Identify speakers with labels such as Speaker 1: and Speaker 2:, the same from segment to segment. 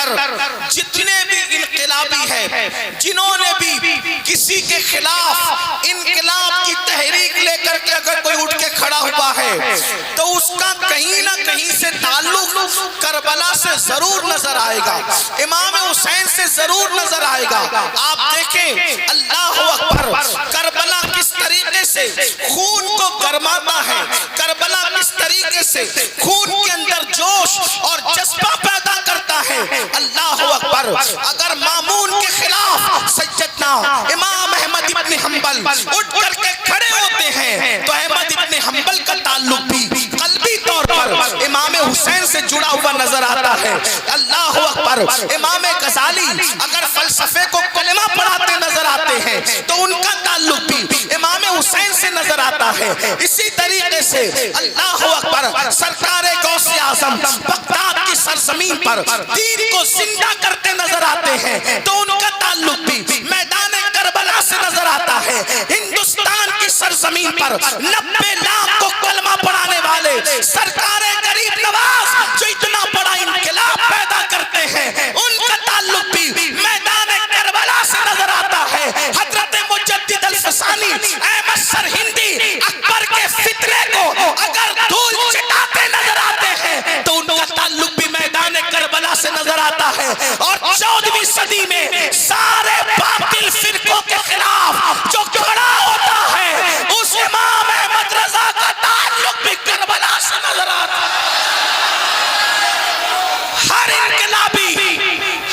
Speaker 1: اندر جتنے بھی انقلابی ہیں، جنہوں نے بھی کسی کے خلاف انقلاب کی تحریک لے کر کے اگر کوئی اٹھ کے کھڑا ہوا ہے تو اس کا کہیں نہ کہیں سے تعلق کربلا سے ضرور نظر آئے گا، امام حسین سے ضرور نظر آئے گا۔ آپ دیکھیں اللہ اکبر، کربلا کس طریقے سے خون کو گرماتا ہے، کربلا کس طریقے سے خون کے اندر جوش اور جذبہ پیدا کرتا ہے۔ اللہ اکبر، اگر مامون کے خلاف سیدنا امام احمد ابن حنبل اٹھ کر کے کھڑے ہوتے ہیں تو احمد ابن حنبل کا تعلق بھی قلبی طور پر امام حسین سے جڑا ہوا نظر آتا ہے۔ اللہ اکبر، امام غزالی اگر فلسفے کو کلمہ پڑھاتے نظر آتے ہیں تو ان کا تعلق بھی امام حسین سے نظر آتا ہے۔ اسی طریقے سے اللہ اکبر، سرکار غوث اعظم بغداد کی سرزمین پر دین کو زندہ کرتے نظر آتے ہیں تو ان کا تعلق بھی میدان کربلا سے نظر آتا ہے۔ ہندوستان کی سرزمین پر 90 لاکھ کو کلمہ پڑھانے والے سرکار غریب نواز جو اتنا بڑا انقلاب پیدا کرتے ہیں ان کا تعلق بھی میدان کربلا سے نظر آتا ہے۔ حضرت مجدد الفسانی احمد سرہندی اکبر کے فتنے کو اگر دھول چٹاتے نظر آتے ہیں تو ان کا تعلق بھی میدان کربلا سے نظر آتا ہے۔ اور 14ویں صدی میں سارے باطل فرقوں کے خلاف جو کھڑا ہوتا ہے اس امام احمد رضا کا تعلق بھی کربلا سے نظر آتا ہے۔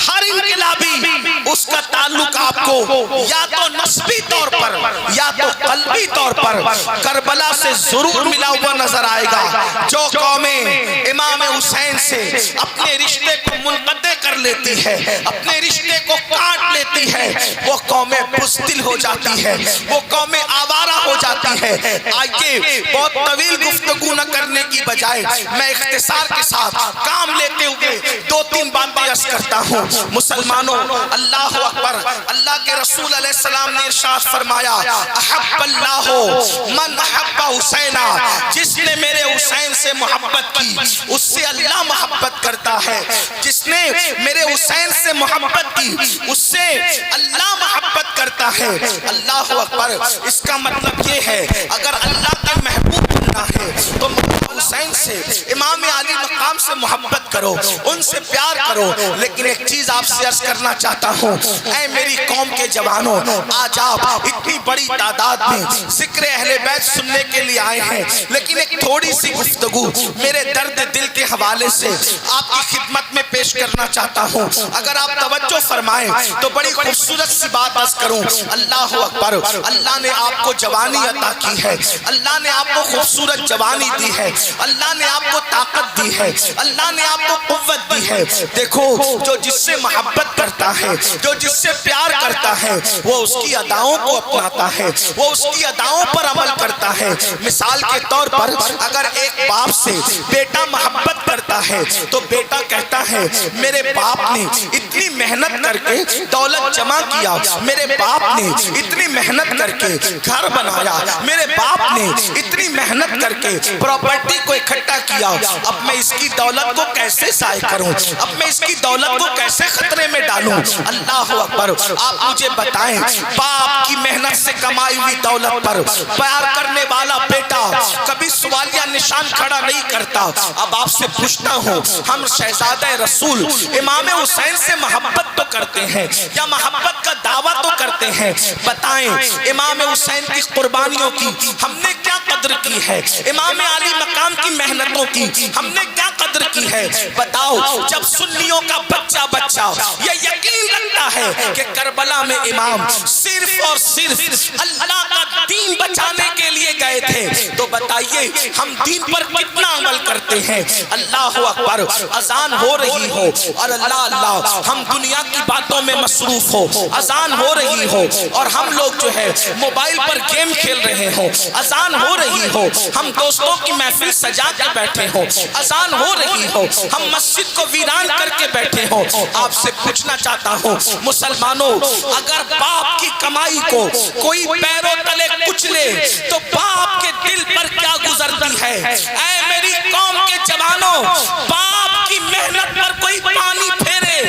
Speaker 1: ہر انقلابی اس کا تعلق آپ کو یا تو نسبی طور پر یا تو قلبی طور پر کربلا سے ضرور ملا ہوا نظر آئے گا۔ جو قومیں امام حسین سے اپنے رشتے کو منقطع کر لیتی ہے، اپنے رشتے کو کاٹ لیتی ہے، وہ قومیں بزدل ہو جاتی ہے، وہ قومیں آوارہ ہو جاتی ہے۔ آئیے بہت طویل گفتگو نہ کرنے کی بجائے میں اختصار کے ساتھ کام لیتے ہوئے 2-3 باتیں عرض کرتا ہوں۔ مسلمانوں، اللہ اکبر، اللہ کے رسول علیہ السلام نے ارشاد فرمایا، احب اللہ من احب حسینا، جس نے میرے حسین سے محبت کی اس سے اللہ محبت کرتا ہے، جس نے میرے حسین سے محبت کی اس سے اللہ محبت کرتا ہے۔ اللہ اکبر، اس کا مطلب یہ ہے اگر اللہ کا محبوب بننا ہے تو حسین سے، امام علی مقام سے محبت کرو، ان سے پیار کرو۔ لیکن ایک چیز آپ سے عرض کرنا چاہتا ہوں، اے میری قوم کے جوانوں، آج آپ اتنی بڑی تعداد میں ذکر اہل بیت سننے کے لیے آئے ہیں، لیکن ایک تھوڑی سی گفتگو میرے درد دل کے حوالے سے آپ کی خدمت میں پیش کرنا چاہتا ہوں۔ اگر آپ توجہ فرمائیں تو بڑی خوبصورت سی بات عرض کروں۔ اللہ اکبر، اللہ نے آپ کو جوانی عطا کی ہے، اللہ نے آپ کو خوبصورت جوانی دی ہے، اللہ نے آپ کو طاقت دی ہے، اللہ نے آپ کو قوت دی ہے۔ دیکھو، جو جس سے محبت کرتا ہے، جو جس سے پیار کرتا ہے، وہ اس کی اداؤں کو اپناتا ہے، وہ اس کی اداؤں پر عمل کرتا ہے۔ مثال کے طور پر اگر ایک باپ سے بیٹا محبت کرتا ہے تو بیٹا کہتا ہے میرے باپ نے اتنی محنت کر کے دولت جمع کیا، میرے باپ نے اتنی محنت کر کے گھر بنایا، میرے باپ نے اتنی محنت کر کے پراپرٹی کو اکٹھا کیا، اب میں اس کی دولت کو کیسے ضائع کروں، اب میں اس کی دولت کو کیسے خطرے میں ڈالوں۔ اللہ اکبر، آپ مجھے بتائیں، باپ کی محنت سے کمائی ہوئی دولت پر پیار کرنے والا بیٹا کبھی سوالیہ نشان کھڑا نہیں کرتا۔ اب آپ سے پوچھتا ہوں، ہم شہزادہ رسول امام حسین سے محبت تو کرتے ہیں یا محبت کا دعویٰ تو کرتے ہیں، بتائیں امام حسین کی قربانیوں کی ہم نے کیا قدر کی ہے، امام علی مقام کی محنتوں کی ہم نے کیا قدر کی ہے؟ بتاؤ، جب سنیوں کا بچہ یہ یقین رکھتا ہے کہ کربلا میں امام صرف اور صرف اللہ کا دین بچانے کے لیے گئے تھے، تو بتائیے ہم دین پر کتنا عمل کرتے ہیں۔ اللہ اکبر، اذان ہو رہی ہو اور اللہ ہم دنیا کی باتوں میں مصروف ہو، اذان ہو رہی ہو اور ہم لوگ جو ہے موبائل پر گیم کھیل رہے ہوں، اذان ہو رہی ہو ہم دوستوں کی محفل سجا کے بیٹھے ہوں، اذان ہو رہی ہو ہم مسجد کو ویران کر کے بیٹھے ہوں۔ آپ سے پوچھنا چاہتا ہوں مسلمانوں، اگر باپ کی کمائی کو کوئی پیروں تلے کچلے تو باپ کے دل پر کیا گزرتی ہے؟ اے میری قوم کے جوانوں، باپ کی محنت پر کوئی پانی پھیرے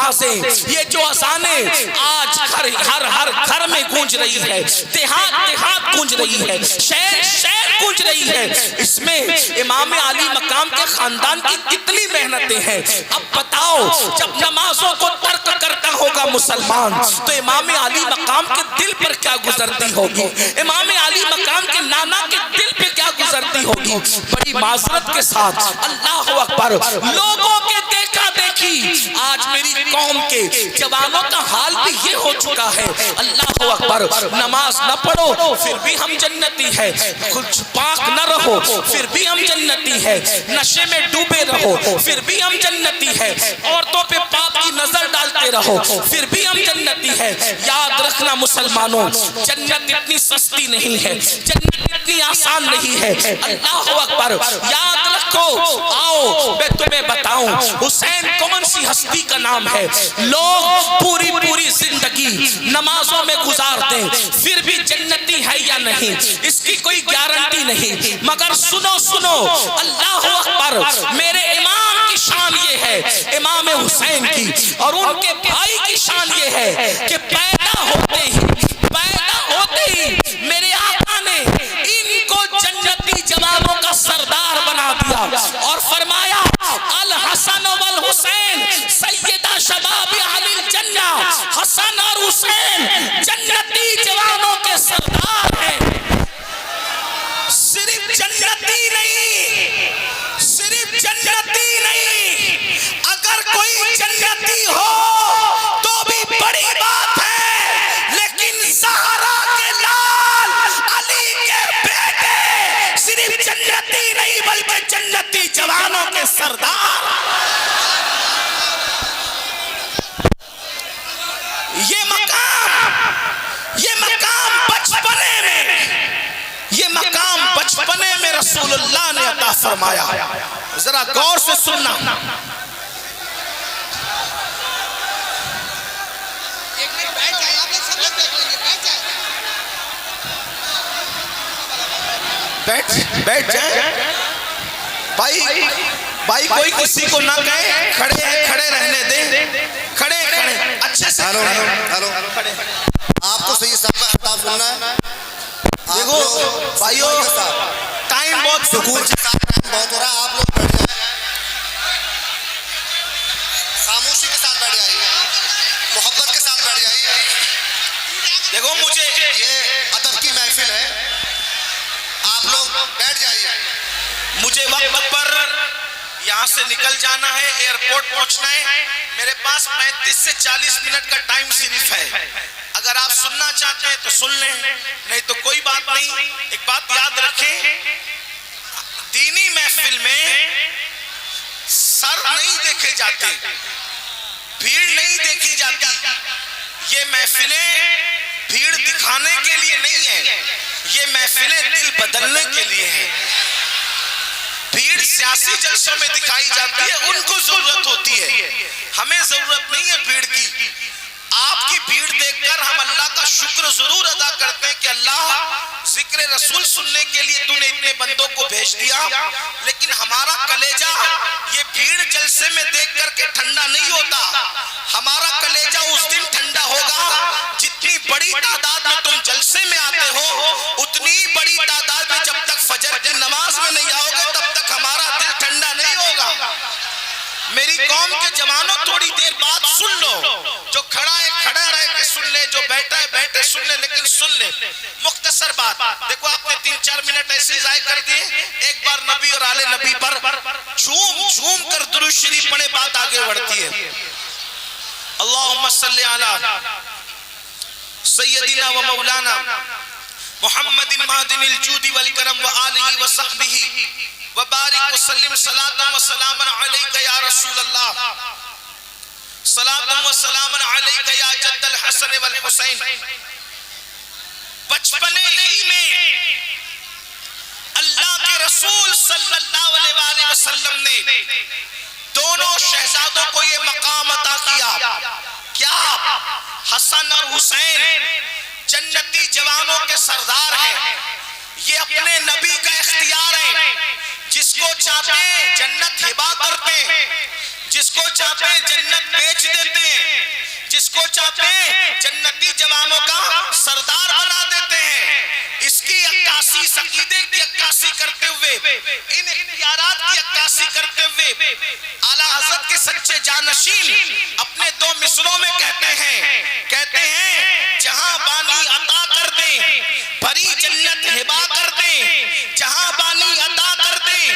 Speaker 1: آوازیں، یہ جو اذانیں آج ہر گھر میں گونج رہی ہے، دیہات دیہات گونج رہی ہے، شہر شہر گونج رہی ہے، اس میں امام علی مقام کے خاندان کی کتنی محنتیں ہیں۔ اب بتاؤ جب نمازوں کو ترک کرتا ہوگا مسلمان تو امام علی مقام کے دل پر کیا گزرتی ہوگی، امام علی مقام کے نانا کے دل پہ کیا گزرتی ہوگی۔ بڑی معذرت کے ساتھ اللہ اکبر، لوگوں کے دیکھا دیکھی آج میری قوم کے جوانوں کا حال بھی یہ ہو چکا ہے۔ اللہ اکبر، نماز نہ پڑھو پھر بھی ہم جنتی ہے، کچھ پاک نہ رہو پھر بھی ہم جنتی ہے، نشے میں ڈوبے رہو پھر بھی ہم جنتی ہے، عورتوں پہ پاپ کی نظر ڈالتے رہو پھر بھی ہم جنتی ہے۔ یاد رکھنا مسلمانوں، جنت اتنی سستی نہیں ہے، جنت اتنی آسان نہیں ہے۔ اللہ اکبر، یاد رکھو۔ آؤ میں تمہیں بتاؤں حسین کون سی ہستی کا نام ہے۔ لوگ پوری زندگی نمازوں میں گزار دیں پھر بھی جنتی ہے یا نہیں اس کی کوئی گارنٹی نہیں، مگر سنو اللہ اکبر، میرے امام کی شان یہ ہے، امام حسین کی اور ان کے بھائی کی شان یہ ہے کہ پیدا ہوتے ہی میرے آقا نے ان کو جنتی جوانوں کا سردار بنا دیا اور فرمایا الحسن والحسین سیدہ شباب اہل الجنہ، حسن اور حسین جنتی جوانوں کے سردار ہیں۔ صرف جنتی نہیں، اگر کوئی جنتی ہو تو بھی بڑی بات ہے، لیکن زہرا کے لال علی کے بیٹے صرف جنتی نہیں بلکہ جنتی جوانوں کے سردار۔ یہ مقام بچپنے میں رسول اللہ نے عطا فرمایا۔ ذرا غور سے سننا، بیٹھ جائیں بھائی، کوئی کسی کو نہ کہے، کھڑے رہنے دیں، کھڑے اچھے سے کھڑے۔
Speaker 2: آپ کو صحیح صاحب کا خطاب سننا ہے۔
Speaker 1: دیکھو بھائیو، ٹائم بہت
Speaker 2: سکون سے بہت ہو رہا ہے، آپ لوگ بیٹھ جائیں، خاموشی کے ساتھ بیٹھ جائیے، محبت کے ساتھ بیٹھ جائیے۔
Speaker 1: دیکھو مجھے
Speaker 2: یہ ادب کی محفل ہے، آپ لوگ بیٹھ جائیے۔
Speaker 1: مجھے وقت پر یہاں سے نکل جانا ہے، ایئرپورٹ پہنچنا ہے، میرے پاس 35 سے 40 منٹ کا ٹائم صرف ہے۔ اگر آپ سننا چاہتے ہیں تو سن لیں، نہیں تو کوئی بات نہیں۔ ایک بات یاد رکھیں، دینی محفل میں سر نہیں دیکھے جاتے، بھیڑ نہیں دیکھی جاتی۔ یہ محفلیں بھیڑ دکھانے کے لیے نہیں ہیں، یہ محفلیں دل بدلنے کے لیے ہیں۔ بھیڑ سیاسی جلسوں میں دکھائی جاتی ہے، ان کو ضرورت ہوتی ہے، ہمیں ضرورت نہیں ہے بھیڑ کی۔ آپ کی بھیڑ دیکھ کر ہم اللہ کا شکر ضرور ادا کرتے ہیں کہ اللہ ذکر رسول سننے کے لیے تو نے اتنے بندوں کو بھیج دیا، لیکن ہمارا کلیجہ یہ بھیڑ جلسے میں دیکھ کر کے ٹھنڈا نہیں ہوتا۔ ہمارا کلیجہ اس دن ٹھنڈا ہوگا جتنی بڑی تعداد میں تم جلسے میں آتے ہو، اتنی بڑی تعداد میں جب تک فجر کی نماز میں نہیں آؤ گے تب تک ہمارا دل ٹھنڈا نہیں ہوگا۔ میری قوم کے جوانوں تھوڑی دیر بعد سن لو، جو کھڑا ہے کھڑا رہ کے سن لے، جو بیٹھا ہے بیٹھے سن لے، لیکن سن لے مختصر بات۔ دیکھو آپ نے 3-4 منٹ ایسے ضائع کر دیے، ایک بار نبی اور آل نبی پر جھوم کر درود شریف پڑھے، بات آگے بڑھتی ہے۔ اللہم صلی علی سیدنا و مولانا محمد مہدن الجود والکرم وآلہ وصحبہ وبارک وسلم صلاة و سلام علیک یا رسول اللہ، صلاة و سلام علیک یا جد الحسن والحسین۔ بچپنے ہی میں اللہ کے رسول صلی اللہ علیہ وسلم نے دونوں شہزادوں کو یہ مقام عطا کیا، کیا حسن اور حسین جنتی جوانوں کے سردار ہیں، یہ اپنے نبی کا اختیار ہے، جس کو چاہتے ہیں جنت ہبا کرتے ہیں، جس کو چاہتے ہیں جنت بیچ دیتے ہیں، جس کو چاہتے ہیں جنتی جوانوں کا سردار بنا دیتے ہیں۔ اس کی عکاسی، عقیدے کی عکاسی کرتے ہوئے، ان اختیارات کی عکاسی کرتے ہوئے اعلیٰ حضرت کے سچے جانشین اپنے دو مصروں میں کہتے ہیں جہاں بانی عطا کر دیں بھری جنت ہبا کر دیں، جہاں بانی عطا کر دیں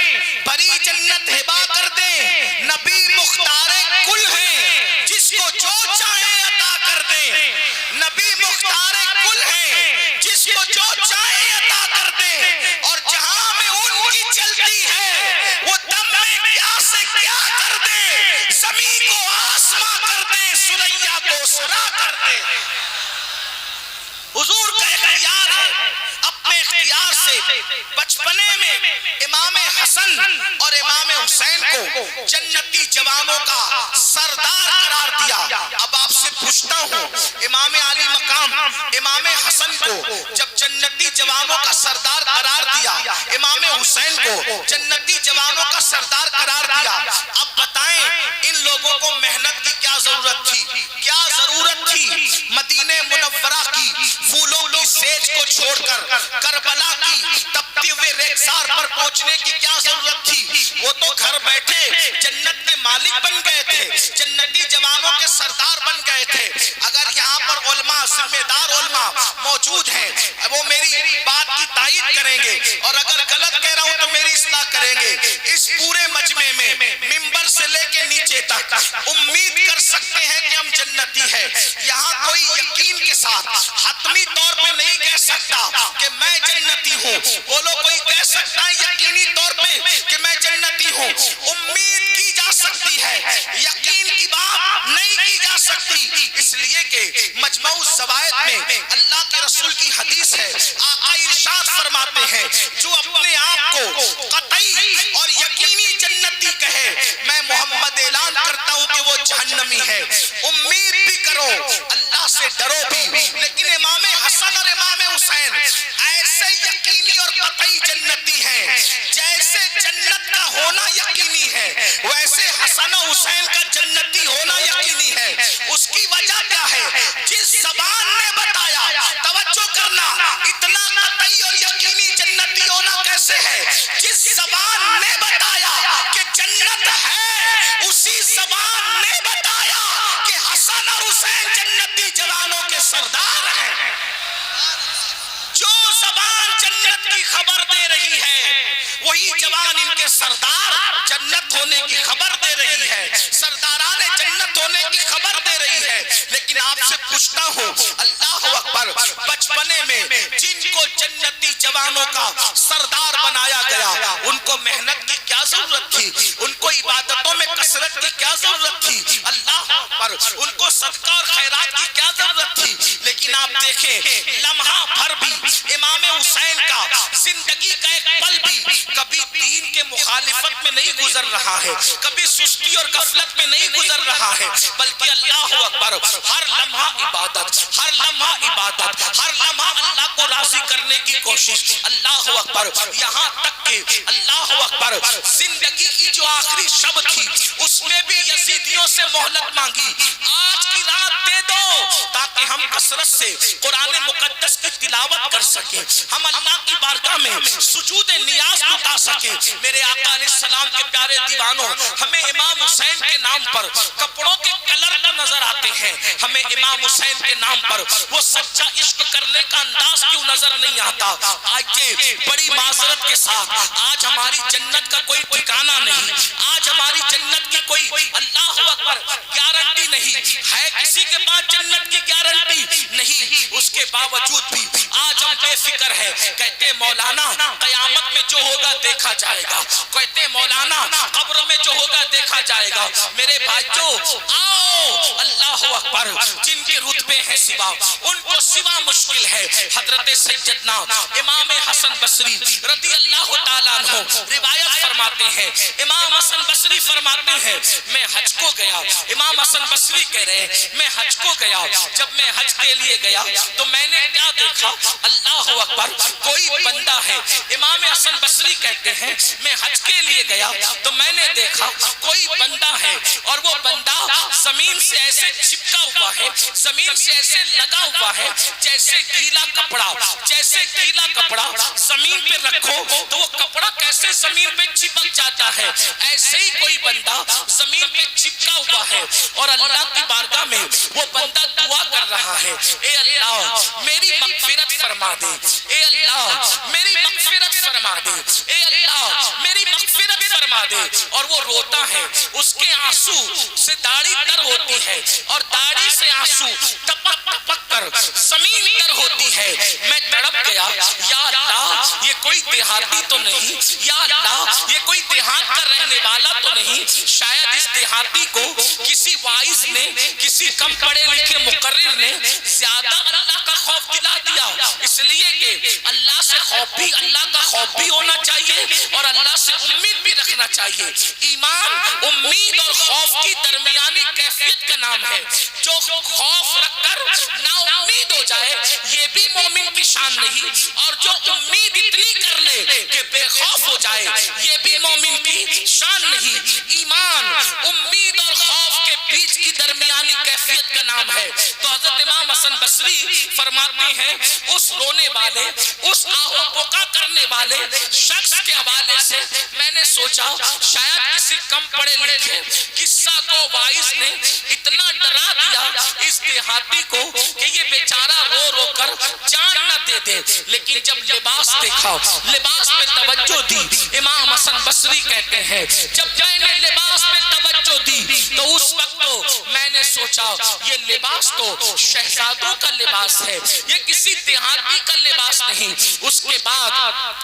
Speaker 1: بھری جنت ہبا کر دیں، نبی مختار کل ہیں جس کو جو چاہے عطا کر دیں، نبی مختار کل ہیں جس کو جو چاہے عطا کر دیں، اور جہاں میں ان کی چلتی ہے وہ دم میں کیا سے کیا کر دے، زمین کو آسماں کر دے، سریا کو سرا کر دے۔ حضور کا اختیار ہے، اپنے اختیار سے بچپنے میں امام حسن اور امام حسین کو جنتی جوانوں کا سردار قرار دیا۔ اب آپ سے پوچھتا ہوں، امام علی مقام امام حسن کو جب جنتی جوانوں کا سردار قرار دیا، امام حسین کو جنتی جوانوں کا سردار قرار دیا، اب بتائیں ان لوگوں کو محنت کی کیا ضرورت تھی؟ کیا ضرورت تھی مدینہ منورہ کی پھولوں کی سیج کو چھوڑ کر کربلا کی تپتے ہوئے ریگزار پر پہنچنے کی کیا ضرورت تھی؟ وہ تو گھر بیٹھے جنت کے مالک بن گئے تھے، جنتی جوانوں کے سردار بن گئے تھے۔ اگر یہاں پر علماء، ذمہ دار علماء موجود ہیں، وہ میری بات کی تائید کریں گے، اور اگر غلط کہہ رہا ہوں تو میری اصلاح کریں گے۔ اس پورے مجمع میں منبر سے لے کے نیچے تک امید کر سکتے ہیں کہ ہم جنتی ہیں۔ یہاں کوئی یقین کے ساتھ حتمی طور پہ نہیں کہہ سکتا کہ میں جنتی ہوں۔ بولو کوئی کہہ سکتا ہے یقینی طور پہ کہ میں جنتی ہوں؟ امید کی جا سکتی ہے، یقین کی بات نہیں کی جا سکتی، اس لیے کہ مجمع الزوائد میں اللہ کے رسول کی حدیث ہے، آقا ارشاد فرماتے ہیں جو اپنے آپ کو قطعی اور یقینی جنتی کہے، میں محمد اعلان کرتا ہوں کہ وہ جہنمی ہے۔ امید بھی کرو، اللہ سے ڈرو بھی، لیکن امام حسن اور امام حسین ایسے یقینی اور قطعی جنتی ہیں، جیسے جنت کا ہونا یقینی ہے ویسے حسن و حسین کا جنتی ہونا یقینی ہے۔ اس کی وجہ کیا ہے؟ جس زبان نے بتایا، توجہ کرنا، اتنا قطعی اور یقینی جنتی ہونا کیسے ہے؟ جس زبان نے بتایا کہ جنت ہے، اسی زبان نے بتایا کہ حسن اور حسین جنتی جوانوں کے سردار ہیں۔ جو زبان جنت کی خبر دے رہی ہے وہی جوان ان کے سردار جنت ہونے کی خبر دے رہی ہے، سرداران جنت ہونے کی خبر دے رہی ہے۔ لیکن آپ سے پوچھتا ہوں، اللہ اکبر، بچپنے میں جن کو جنتی جوانوں کا سردار بنایا گیا ان کو محنت کی کیا ضرورت تھی؟ ان کو عبادتوں میں کثرت کی کیا ضرورت تھی؟ اللہ اکبر، ان کو صدقہ اور خیرات کی کیا ضرورت تھی؟ لیکن آپ دیکھیں لمحہ بھر بھی امام حسین کا زندگی کا ایک پل بھی کبھی دین کے مخالفت میں نہیں گزر رہا ہے، کبھی سستی اور غفلت میں نہیں گزر رہا ہے، بلکہ اللہ اکبر ہر لمحہ عبادت، ہر لمحہ عبادت، ہر لمحہ اللہ کو راضی کرنے کی کوشش۔ اللہ اکبر، یہاں تک کہ اللہ اکبر زندگی کی جو آخری شب تھی اس میں بھی یزیدیوں سے مہلت مانگی، آج کی رات دے دو تاکہ ہم کثرت سے قرآن مقدس کی تلاوت کر سکیں، ہم اللہ کی بارگاہ میں سجود نیاز اٹھا سکیں۔ میرے آقا علیہ السلام کے پیارے دیوانوں، ہمیں امام حسین کے نام پر کپڑوں کے کلر نہ نظر آتے ہیں، ہمیں امام حسین کے نام پر وہ سچا عشق کرنے کا انداز کیوں نظر نہیں آتا؟ آئیے بڑی معذرت کے ساتھ، آج ہماری جنت کا کوئی ٹھکانہ نہیں، آج ہماری جنت کی کوئی اللہ اکبر گارنٹی نہیں ہے، کسی کے پاس جنت کی گارنٹی نہیں، اس کے باوجود بھی آج ہم بے فکر ہے۔ کہتے مولانا قیامت میں جو ہوگا دیکھا جائے گا، کہتے مولانا قبر میں جو ہوگا دیکھا جائے گا۔ میرے بھائیو آؤ، اللہ اکبر، جن کے رتبے ہیں سوا، ان کو سوا مشکل ہے۔ حضرت سیدنا امام حسن بصری رضی اللہ تعالیٰ عنہ روایت فرماتے ہیں، امام حسن بصری فرماتے ہیں میں حج کو گیا۔ امام حسن بصری کہہ رہے ہیں میں حج کو گیا، جب میں حج کے لیے گیا تو میں نے کیا دیکھا؟ اللہ اکبر، کوئی بندہ ہے۔ امام حسن بصری کہتے ہیں میں حج کے لیے گیا تو میں نے دیکھا کوئی بندہ ہے، اور وہ بندہ زمین سے ایسے چپکا ہوا ہے، زمین سے ایسے لگا ہوا ہے جیسے گیلا کپڑا، جیسے گیلا کپڑا زمین پہ رکھو تو وہ کپڑا کیسے زمین پہ چپک جاتا ہے، ایسے ہی کوئی بندہ زمین پہ چپکا ہوا ہے، اور اللہ کی بارگاہ میں وہ بندہ دعا کر رہا ہے، اے اللہ میری مغفرت فرما دے، اے اللہ میری مغفرت فرما دے، اے اللہ میری مغفرت فرما دے، اور وہ روتا ہے، اس کے آنسو سے داڑھی تر ہوتی ہے، اور داڑھی سے آنسو ٹپک ٹپک کر زمین تر ہوتی ہے۔ میں تڑپ گیا، یا اللہ یہ کوئی دیہاتی تو نہیں، یا اللہ یہ کوئی دیہات کا رہنے والا تو نہیں، شاید اس دیہاتی کو کسی وائز نے، کسی کم پڑھے لکھے مقرر نے زیادہ اللہ کا خوف دلا دیا، اس لیے کہ اللہ سے خوف بھی، اللہ کا خوف بھی ہونا چاہیے اور اللہ سے امید بھی رکھنا چاہیے۔ ایمان امید اور خوف کی درمیانی کیفیت کا نام ہے۔ جو خوف رکھ کر نا امید ہو جائے یہ بھی مومن کی شان نہیں، اور جو امید اتنی کر لے کہ بے خوف ہو جائے یہ بھی مومن کی شان نہیں۔ ایمان امید اور خوف کے بیچ کی درمیانی کیفیت کا نام ہے۔ تو حضرت امام حسن بصری فرماتے ہیں اس رونے والے، اس آہو بکا کرنے والے شخص کے حوالے سے میں نے سوچا شاید کسی کم پڑھے لکھے قصہ کو وائز نے اتنا ڈرا دیا اس دیہاتی کو کہ یہ بیچارہ رو رو کر جان نہ دے دے، لیکن جب لباس دیکھا، لباس پہ توجہ دی، امام حسن بصری کہتے ہیں جب میں نے لباس پہ توجہ دی تو اس وقت تو میں نے سوچا یہ لباس تو شہزادوں کا لباس ہے، یہ کسی دیہاتی کا لباس نہیں۔ اس کے بعد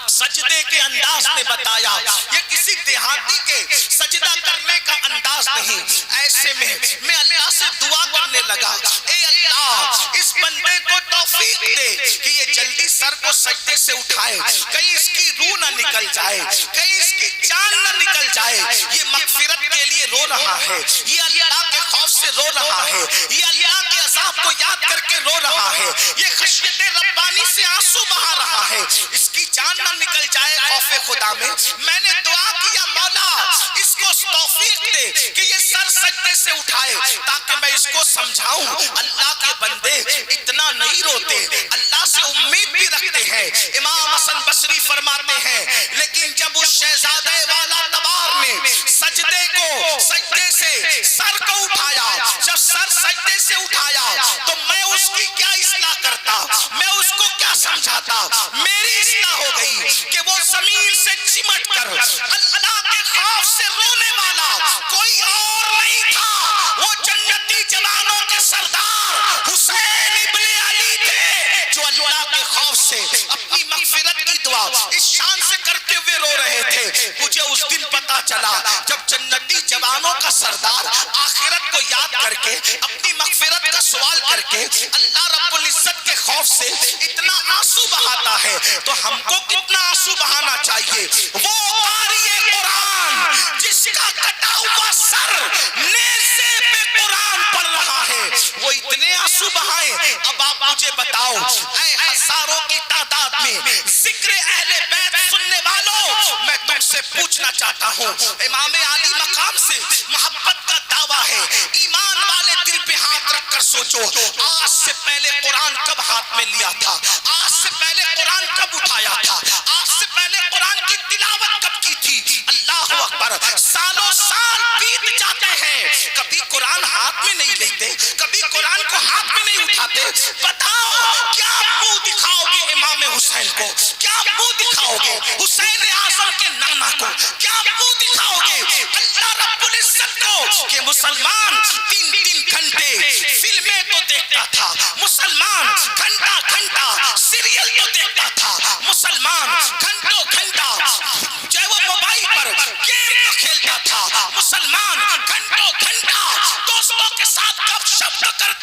Speaker 1: سجدے کے انداز نے بتایا یہ کسی دیہاتی کے سجدہ کرنے کا انداز نہیں۔ ایسے میں اللہ سے دعا کرنے لگا، اے اللہ اس بندے کو توفیق دے کہ یہ جلدی سر کو سجدے سے اٹھائے، کہیں اس کی روح نہ نکل جائے، کہیں اس کی جان نہ نکل جائے۔ یہ مغفرت کے لیے رو رہا ہے، یہ اللہ کے خوف سے رو رہا ہے، یہ اللہ کے عذاب کو یاد کر کے رو رہا ہے، یہ خشیت ربانی سے آنسو بہا رہا ہے، اس کی جان نہ نکل جائے خوف خدا میں۔ میں نے دعا کیا مولا اس کو توفیق دے کہ یہ سر سجدے سے اٹھائے تاکہ میں اس کو سمجھاؤں اللہ کے بندے اتنا نہیں روتے، اللہ سے امید بھی رکھتے ہیں۔ امام حسن بصری فرماتے ہیں لیکن جب اس شہزادے والا تبار نے سجدے سے سر کو اٹھایا، جب سر سجدے سے اٹھایا تو میں اس کی کیا اصلاح کرتا، میں اس کو کیا سمجھاتا؟ میری اصلاح ہو گئی کہ وہ زمین سے چمٹ کر اللہ کے خوف سے رونے والا کوئی اور نہیں تھا، وہ جنتی جوانوں کے سردار حسین ابن علی تھے جو اللہ کے خوف سے اپنی مغفرت کی دعا اس شان سے کرتے ہوئے رو رہے تھے۔ مجھے اس دن پتا چلا جب جنتی جوانوں کا سردار آخرت کو یاد کر کے اپنی مغفرت کا سوال کر کے اللہ رب العزت کے خوف سے اتنا آنسو بہاتا ہے تو ہم کو کتنا آنسو بہانا چاہیے۔ وہ قاری قرآن جس کا کٹا ہوا سر نیزے پہ قرآن پڑھ رہا ہے وہ اتنے آنسو بہائے۔ اب آپ مجھے بتاؤ اے ہزاروں کی تعداد میں ذکر اہل بیت سننے والوں، میں تم سے پوچھنا چاہتا ہوں امام علی مقام سے محبت کا دعویٰ ہے، ایمان والے دل پہ ہاتھ رکھ کر سوچو آج سے پہلے قرآن کب ہاتھ میں لیا تھا، آج سے پہلے قرآن کب اٹھایا تھا، آج سے پہلے قرآن کی تلاوت کب کی تھی؟ اللہ اکبر، سالوں سال بیت جاتے ہیں کبھی قرآن ہاتھ میں نہیں لیتے، کبھی قرآن کو ہاتھ میں نہیں اٹھاتے۔ بتاؤ کیا منہ دکھاؤ گے امام حسین کو، کیا منہ دکھاؤ گے حسین اعظم کے نانا کو، کیا منہ دکھاؤ گے اللہ رب العزت کو کہ مسلمان 3 گھنٹے فلمیں تو دیکھتا تھا، مسلمان گھنٹہ سیریل تو دیکھتا تھا، مسلمان گھنٹہ جو وہ موبائل پر گیم تو کھیلتا تھا، مسلمان گھنٹہ دوستوں کے ساتھ گپ شپ کرتا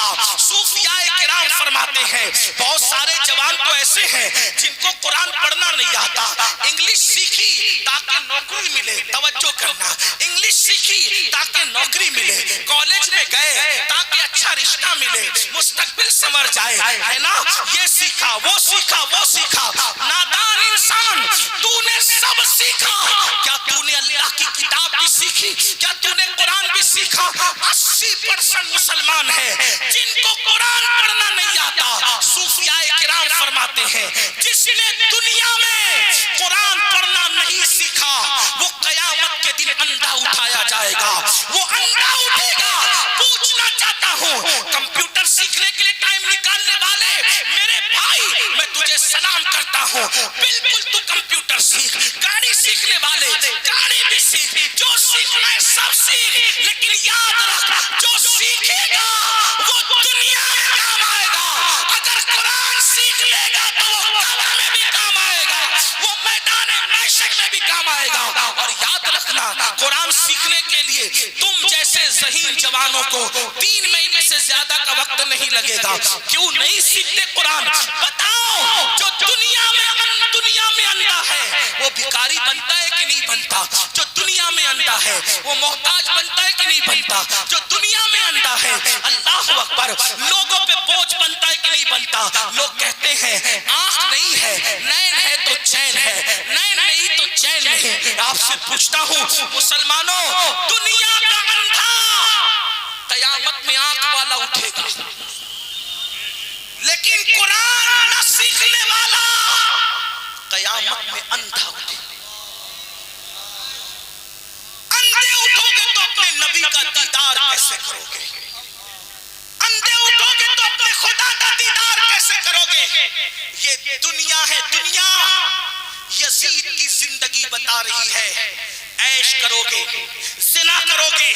Speaker 1: سیکھا. صوفیاء کرام فرماتے ہیں بہت سارے جوان تو ایسے ہیں جن کو قرآن پڑھنا نہیں آتا. انگلش سیکھی تاکہ نوکری ملے, توجہ کرنا, انگلش سیکھی تاکہ نوکری ملے, کالج میں گئے تاکہ اچھا رشتہ ملے, مستقبل سنور جائے, ہے نا, یہ سیکھا وہ سیکھا وہ سیکھا. نادان انسان, تو نے سب سیکھا, کیا تو نے اللہ کی کتاب بھی سیکھی, کیا تو نے قرآن بھی سیکھا؟ 80% مسلمان ہیں جن کو قرآن پڑھنا نہیں آتا. صوفیاء کرام فرماتے ہیں جس نے دنیا میں قرآن پڑھنا نہیں سیکھا وہ قیامت کے دن انڈا اٹھایا جائے گا, وہ انڈا اٹھے گا. پوچھنا چاہتا ہوں کمپیوٹر سیکھنے کے لیے ٹائم نکالنے والے میرے بھائی, میں تجھے سلام کرتا ہوں, بالکل تو کمپیوٹر سیکھ. گاڑی سیکھنے والے گاڑی بھی سیکھ, جو سیکھنا ہے سب سیکھ, لیکن یاد رکھ جو سیکھے گا وہ دنیا میں کام آئے گا. اگر قرآن سیکھ لے گا تو وہ قبر میں بھی کام آئے گا, وہ میدان محشر میں بھی کام آئے گا. اور یاد رکھنا قرآن سیکھنے کے لیے تم جیسے ذہین جوانوں کو 3 مہینے سے زیادہ کا وقت نہیں لگے گا. کیوں نہیں سیکھتے قرآن؟ بتاؤ جو دنیا میں اندھا ہے وہ بھکاری بنتا ہے کہ نہیں بنتا؟ جو دنیا میں اندھا ہے وہ محتاج بنتا ہے کہ نہیں بنتا؟ جو دنیا میں اندھا ہے اللہ اکبر لوگوں پہ بوجھ بنتا ہے کہ نہیں بنتا؟ لوگ کہتے ہیں آنکھ نہیں ہے, نین ہے تو چین ہے, نین نہیں تو چین نہیں. آپ سے پوچھتا ہوں مسلمانوں, دنیا کا اندھا قیامت میں آنکھ والا اٹھے گا, لیکن قرآن نہ سیکھنے والا قیامت میں اندھا اٹھے گا. اندھے اٹھو گے تو اپنے نبی کا دیدار کیسے کرو گے؟ اندھے اٹھو گے تو اپنے خدا کا دیدار کیسے کرو گے؟ یہ دنیا ہے, دنیا یزید کی زندگی بتا رہی ہے. عیش کرو گے, زنا کرو گے,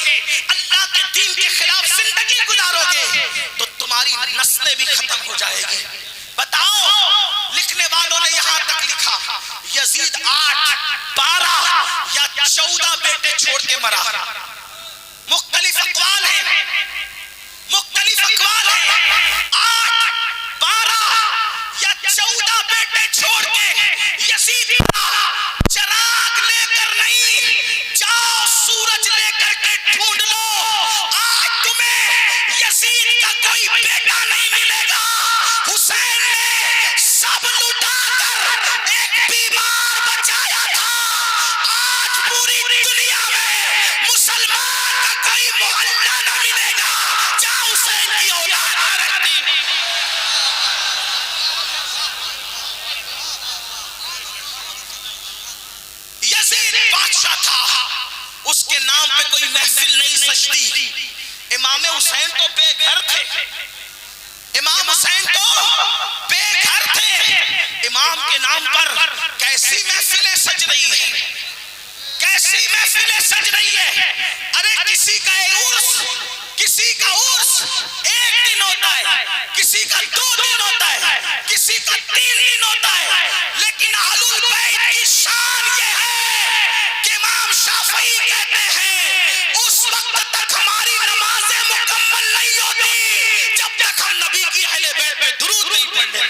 Speaker 1: اللہ کے دین کے خلاف زندگی گزارو گے تو تمہاری نسلیں بھی ختم ہو جائے گی. بتاؤ, لکھنے والوں نے یہاں تک لکھا یزید 8, 12 یا 14 بیٹے چھوڑ کے مرا. مختلف اقوال ہیں, مختلف اقوال ہیں. 8, 12 یا 14 بیٹے چھوڑ کے یزید چراغ لے کر نہیں, جاؤ سورج لے کر کے ڈھونڈ لو. آج تمہیں یزید کا کوئی بیٹا نہیں ملے گا. حسین نے سب لٹا کر ایک بیمار بچایا تھا. آج پوری دنیا میں مسلمان کا کوئی محلہ نہ ملے گا جہاں حسین کی اولاد نہ رہتی. یزید بادشاہ تھا, اس کے نام پہ کوئی محفل نہیں سجتی. امام حسین تو بے گھر تھے, امام حسین تو بے گھر تھے. امام کے نام پر کیسی محفلیں سج رہی ہیں, کیسی محفلیں سج رہی ہے. ارے کسی کا عرس, کسی کا عرس 1 دن ہوتا ہے, کسی کا 2 دن ہوتا ہے, کسی کا 3 دن ہوتا ہے, لیکن اہل البیت کی شان یہ ہے کہ امام شافعی کہتے ہیں اس وقت تک ہماری نمازیں مکمل نہیں ہوتی جب تک ہم نبی کی اہل بیت پہ درود نہیں پڑھتے.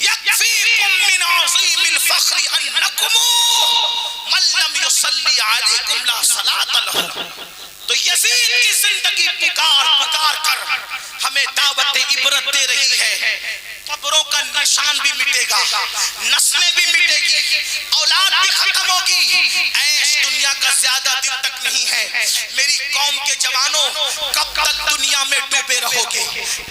Speaker 1: یکفیکم من عظیم الفخر انکم من لم یصلی علیکم لا صلاۃ لہ. تو یزید کی زندگی پکار کر ہمیں دعوت عبرت دے رہی ہے. قبروں کا نشان بھی مٹے گا, نسلیں بھی مٹے گی, اولاد بھی ختم ہوگی. عیش دنیا کا زیادہ دن تک نہیں ہے. میری قوم کے جوانوں, کب تک دنیا میں ڈوبے رہو گے؟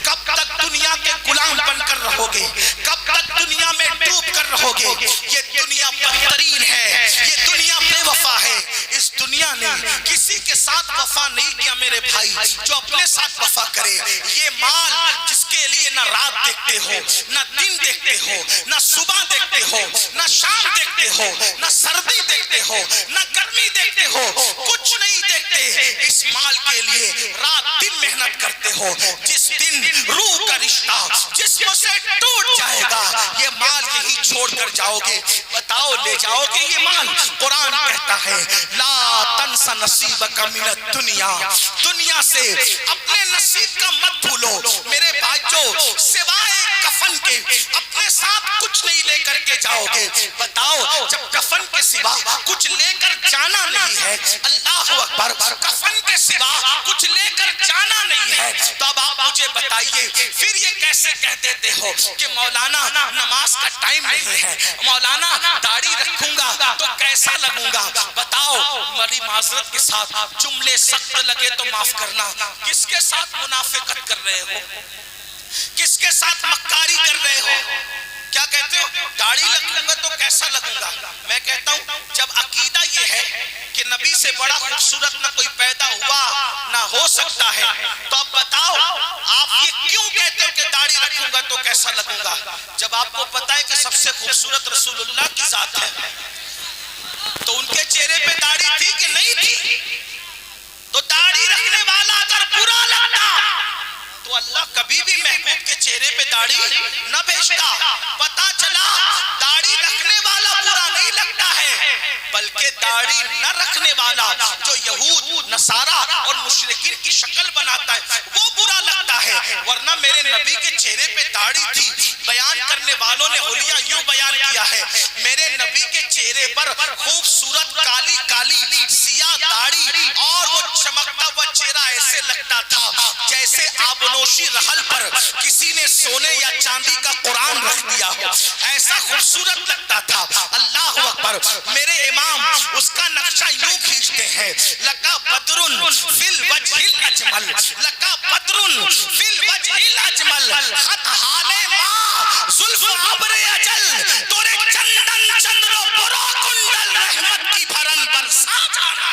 Speaker 1: کب تک دنیا کے غلام بن کر رہو گے؟ کب تک دنیا میں ڈوب کر رہو گے؟ یہ دنیا بدترین ہے, یہ دنیا بے وفا ہے. اس دنیا نے کسی کے ساتھ وفا نہیں کیا میرے بھائی, جو اپنے ساتھ وفا کرے. یہ مال جس کے لیے نہ رات دیکھتے ہو, نہ دن دیکھتے ہو, نہ صبح دیکھتے ہو, نہ شام دیکھتے ہو, نہ سردی دیکھتے ہو, نہ گرمی دیکھتے ہو, کچھ نہیں دیکھتے. اس مال کے لیے رات دن محنت کرتے ہو. جس دن روح کا رشتہ جسم سے ٹوٹ جائے گا یہ مال یہی چھوڑ چھوڑ کر جاؤ گے بتاؤ لے جاؤ گے یہ مال؟ قرآن کہتا ہے لا تنس نصیبک من الدنیا، دنیا سے اپنے نصیب کا مت بھولو میرے بھائیو، سوائے کفن کے اپنے ساتھ کچھ نہیں لے کر کے جاؤ گے بتاؤ جب کفن کے سوا کچھ لے کر جانا نہیں ہے، اللہ اکبر، کفن کے سوا کچھ لے کر جانا نہیں ہے تو اب آپ مجھے بتائیے پھر یہ کیسے کہہ دیتے ہو کہ مولانا نماز کا ٹائم نہیں ہے، مولانا داڑھی رکھوں گا تو کیسا لگوں گا؟ بتاؤ بڑی معذرت کے ساتھ جملے سخت لگے تو معاف کرنا، کس کے ساتھ منافقت کر رہے ہو؟ کس کے ساتھ مکاری کر رہے ہو؟ کیا کہتے ہو داڑھی رکھوں گا تو کیسا لگوں گا؟ میں کہتا ہوں جب عقیدہ یہ ہے کہ نبی سے بڑا خوبصورت نہ کوئی پیدا ہوا نہ ہو سکتا ہے تو اب بتاؤ آپ یہ کیوں کہتے ہو کہ داڑھی رکھوں گا تو کیسا لگوں گا جب آپ کو پتا ہے کہ سب سے خوبصورت رسول اللہ کی ذات ہے؟ تو ان کے چہرے پہ داڑھی تھی کہ نہیں تھی؟ تو داڑھی رکھنے والا اگر برا لگتا تو اللہ کبھی بھی محبوب کے چہرے پہ داڑھی نہ بھیجتا۔ پتا چلا داڑھی رکھنے والا برا نہیں لگتا ہے بلکہ داڑھی نہ رکھنے والا جو یہود نصارہ اور مشرکین کی شکل بناتا ہے وہ برا لگتا ہے، ورنہ میرے نبی کے چہرے پہ داڑھی تھی۔ بیان کرنے والوں نے حلیہ یوں بیان کیا ہے میرے نبی کے چہرے پر خوبصورت کالی کالی سیاہ داڑھی اور وہ چمکتا ہوا چہرہ ایسے لگتا تھا جیسے آبنوشی رحل پر کسی نے سونے یا چاندی کا قرآن رکھ دیا ہو، ایسا خوبصورت لگتا تھا۔ اللہ اکبر، میرے امام اس کا نقشہ یوں کھینچتے ہیں لکا بدرن فی الوجہ الاجمل، لکا بدرن فی الوجہ الاجمل، خط حال ماں زلف عبر اجل، تورے چندن چندرو برو کنڈل، رحمت کی بھرن برسا جانا۔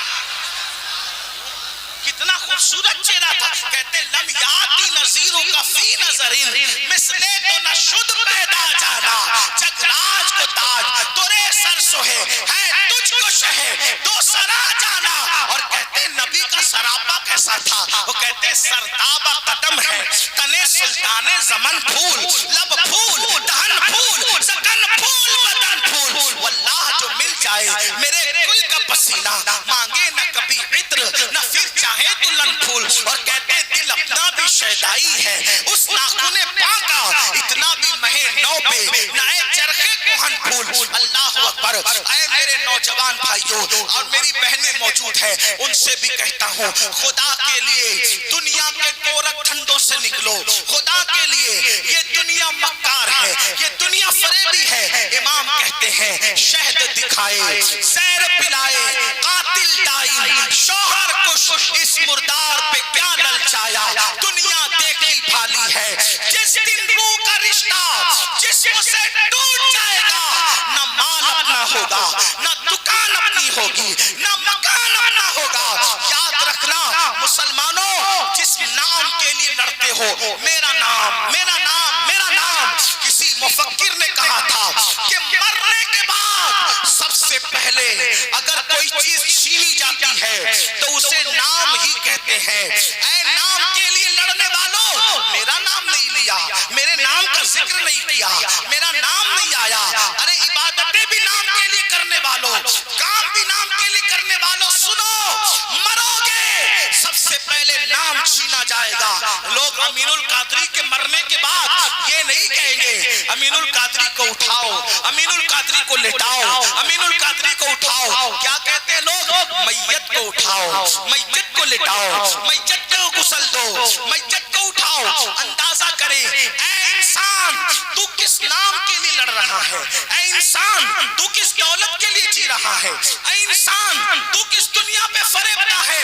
Speaker 1: کتنا خوبصورت چہرہ تھا، کہتے لم یاتی نظیروں کا فی نظرین، مثلے تو نہ شد پیدا جانا، جگ راج کو تاج تورے سر سوہے، ہے تجھ کو شہے دو سرا جانا۔ اور کہتے نبی کا سراپا کیسا تھا؟ وہ کہتے سردابہ قدم ہے تنے سلطان زمن پھول، لب پھول دہن پھول سکن پھول بدن پھول، واللہ جو مل جائے میرے گل کا پسینہ مانگے نہ کبھی عطر نہ پھر چاہے دلہن پھول۔ اور کہتے دل اپنا بھی شیدائی ہے اس ناخن پاکا، اتنا بھی مہے نو پہ نئے چرخے کوہن پھول۔ اللہ اکبر، اے میرے نوجوان بھائیوں اور میری بہنیں موجود ہیں ان سے بھی کہتا ہوں خدا کے لیے دنیا کے گورکھ ٹھنڈوں سے نکلو، خدا کے لیے یہ دنیا مکار ہے، یہ دنیا فریبی ہے۔ امام کہتے ہیں شہد دکھائے زہر پلائے قاتل ڈائی، شوہر کش اس مردار پہ کیا للچایا، دنیا دیکھی بھالی ہے جس دن روح کا رشتہ جسم سے ٹوٹ جائے گا، نہ مال اپنا ہوگا نہ دکان اپنی ہوگی نہ مکان اپنا ہوگا۔ یاد رکھنا مسلمانوں، جس نام کے لیے لڑتے ہو میرا نام میرا نام میرا نام، کسی مفکر نے کہا تھا کہ مرنے کے بعد سب سے پہلے اگر کوئی چیز چھینی جاتی ہے تو اسے نام ہی کہتے ہیں۔ اے نام کے لیے لڑنے والوں، میرا نام نہیں لیا، میرے نام کا ذکر نہیں کیا، میرا نام نہیں آیا۔ ارے عبادتیں بھی نام کے لیے کرنے والوں، کام بھی نام کے لیے کرنے والوں، سنو مرو گے سب سے پہلے نام چھینا جائے گا۔ لوگ امین القادری کے مرنے کے بعد یہ نہیں کہیں گے امین القادری کو اٹھاؤ، امین القادری کو لٹاؤ، امین القادری کو اٹھاؤ۔ کیا کہتے ہیں لوگ؟ میت کو اٹھاؤ، میت کو لٹاؤ، میت کو غسل دو، میت کو اٹھاؤ۔ اندازہ کرے اے انسان تو کس نام کے لیے لڑ رہا ہے، اے انسان تو کس دولت کے لیے جی رہا ہے، اے انسان تو کس دنیا پہ فریبتا ہے۔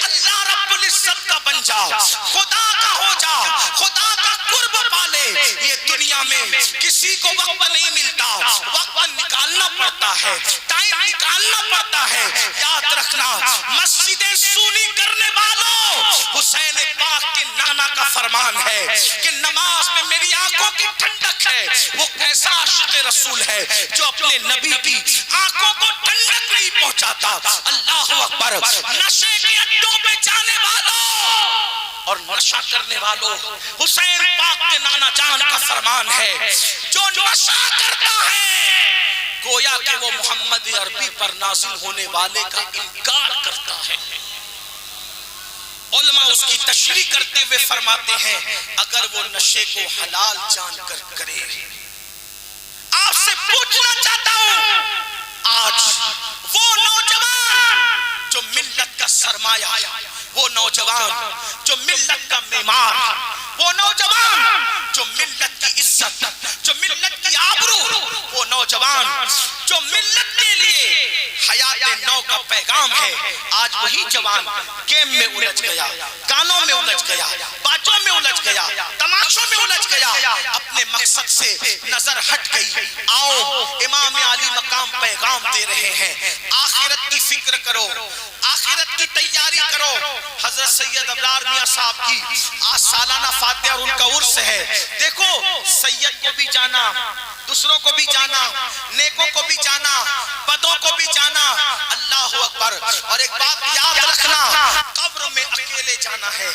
Speaker 1: اللہ رب العزت کا بن جا، خدا کا ہو جا، خدا کا قرب پالے۔ یہ دنیا میں کسی کو وقت نہیں ملتا، وقت نکالنا پڑتا ہے، ٹائم نکالنا پڑتا ہے۔ یاد رکھنا مسجدیں سونی کرنے والوں، حسین پاک کے نانا کا فرمان ہے کہ نماز میں میری آنکھوں کی ٹھنڈک ہے۔ وہ کیسا عاشق رسول ہے جو اپنے نبی کی آنکھوں کو ٹھنڈک نہیں پہنچاتا۔ اللہ اکبر، نشے کے اڈوں پہ جانے والوں اور نشہ کرنے والوں، حسین پاک کے نانا جان کا فرمان ہے جو نشہ کرتا ہے گویا کہ وہ محمد عربی پر نازل ہونے والے کا انکار کرتا ہے۔ علماء اس کی تشریح کرتے ہوئے فرماتے ہیں اگر وہ نشے کو حلال جان کر کرے۔ آپ سے پوچھنا چاہتا ہوں آج وہ نوجوان جو ملت کا سرمایہ، وہ نوجوان جو ملت کا معمار، وہ نوجوان جو ملت کی عزت، جو ملت کی آبرو، وہ نوجوان جو ملت کے لیے حیات نو کا پیغام ہے، آج وہی جوان گیم میں الجھ گیا، گانوں میں الجھ گیا، باتوں میں الجھ گیا، تماشوں میں الجھ گیا، اپنے مقصد سے نظر ہٹ گئی۔ آؤ امام علی مقام پیغام دے رہے ہیں، آخرت کی فکر کرو، آخرت کی تیاری کرو۔ حضرت سید ابرار میاں صاحب کی آج سالانہ فاتحہ اور ان کا عرس ہے۔ دیکھو سید کو بھی جانا، دوسروں کو بھی جانا، نیکوں کو بھی جانا، بدوں کو بھی جانا، اللہ اکبر۔ اور ایک بات یاد رکھنا، قبر میں اکیلے جانا ہے۔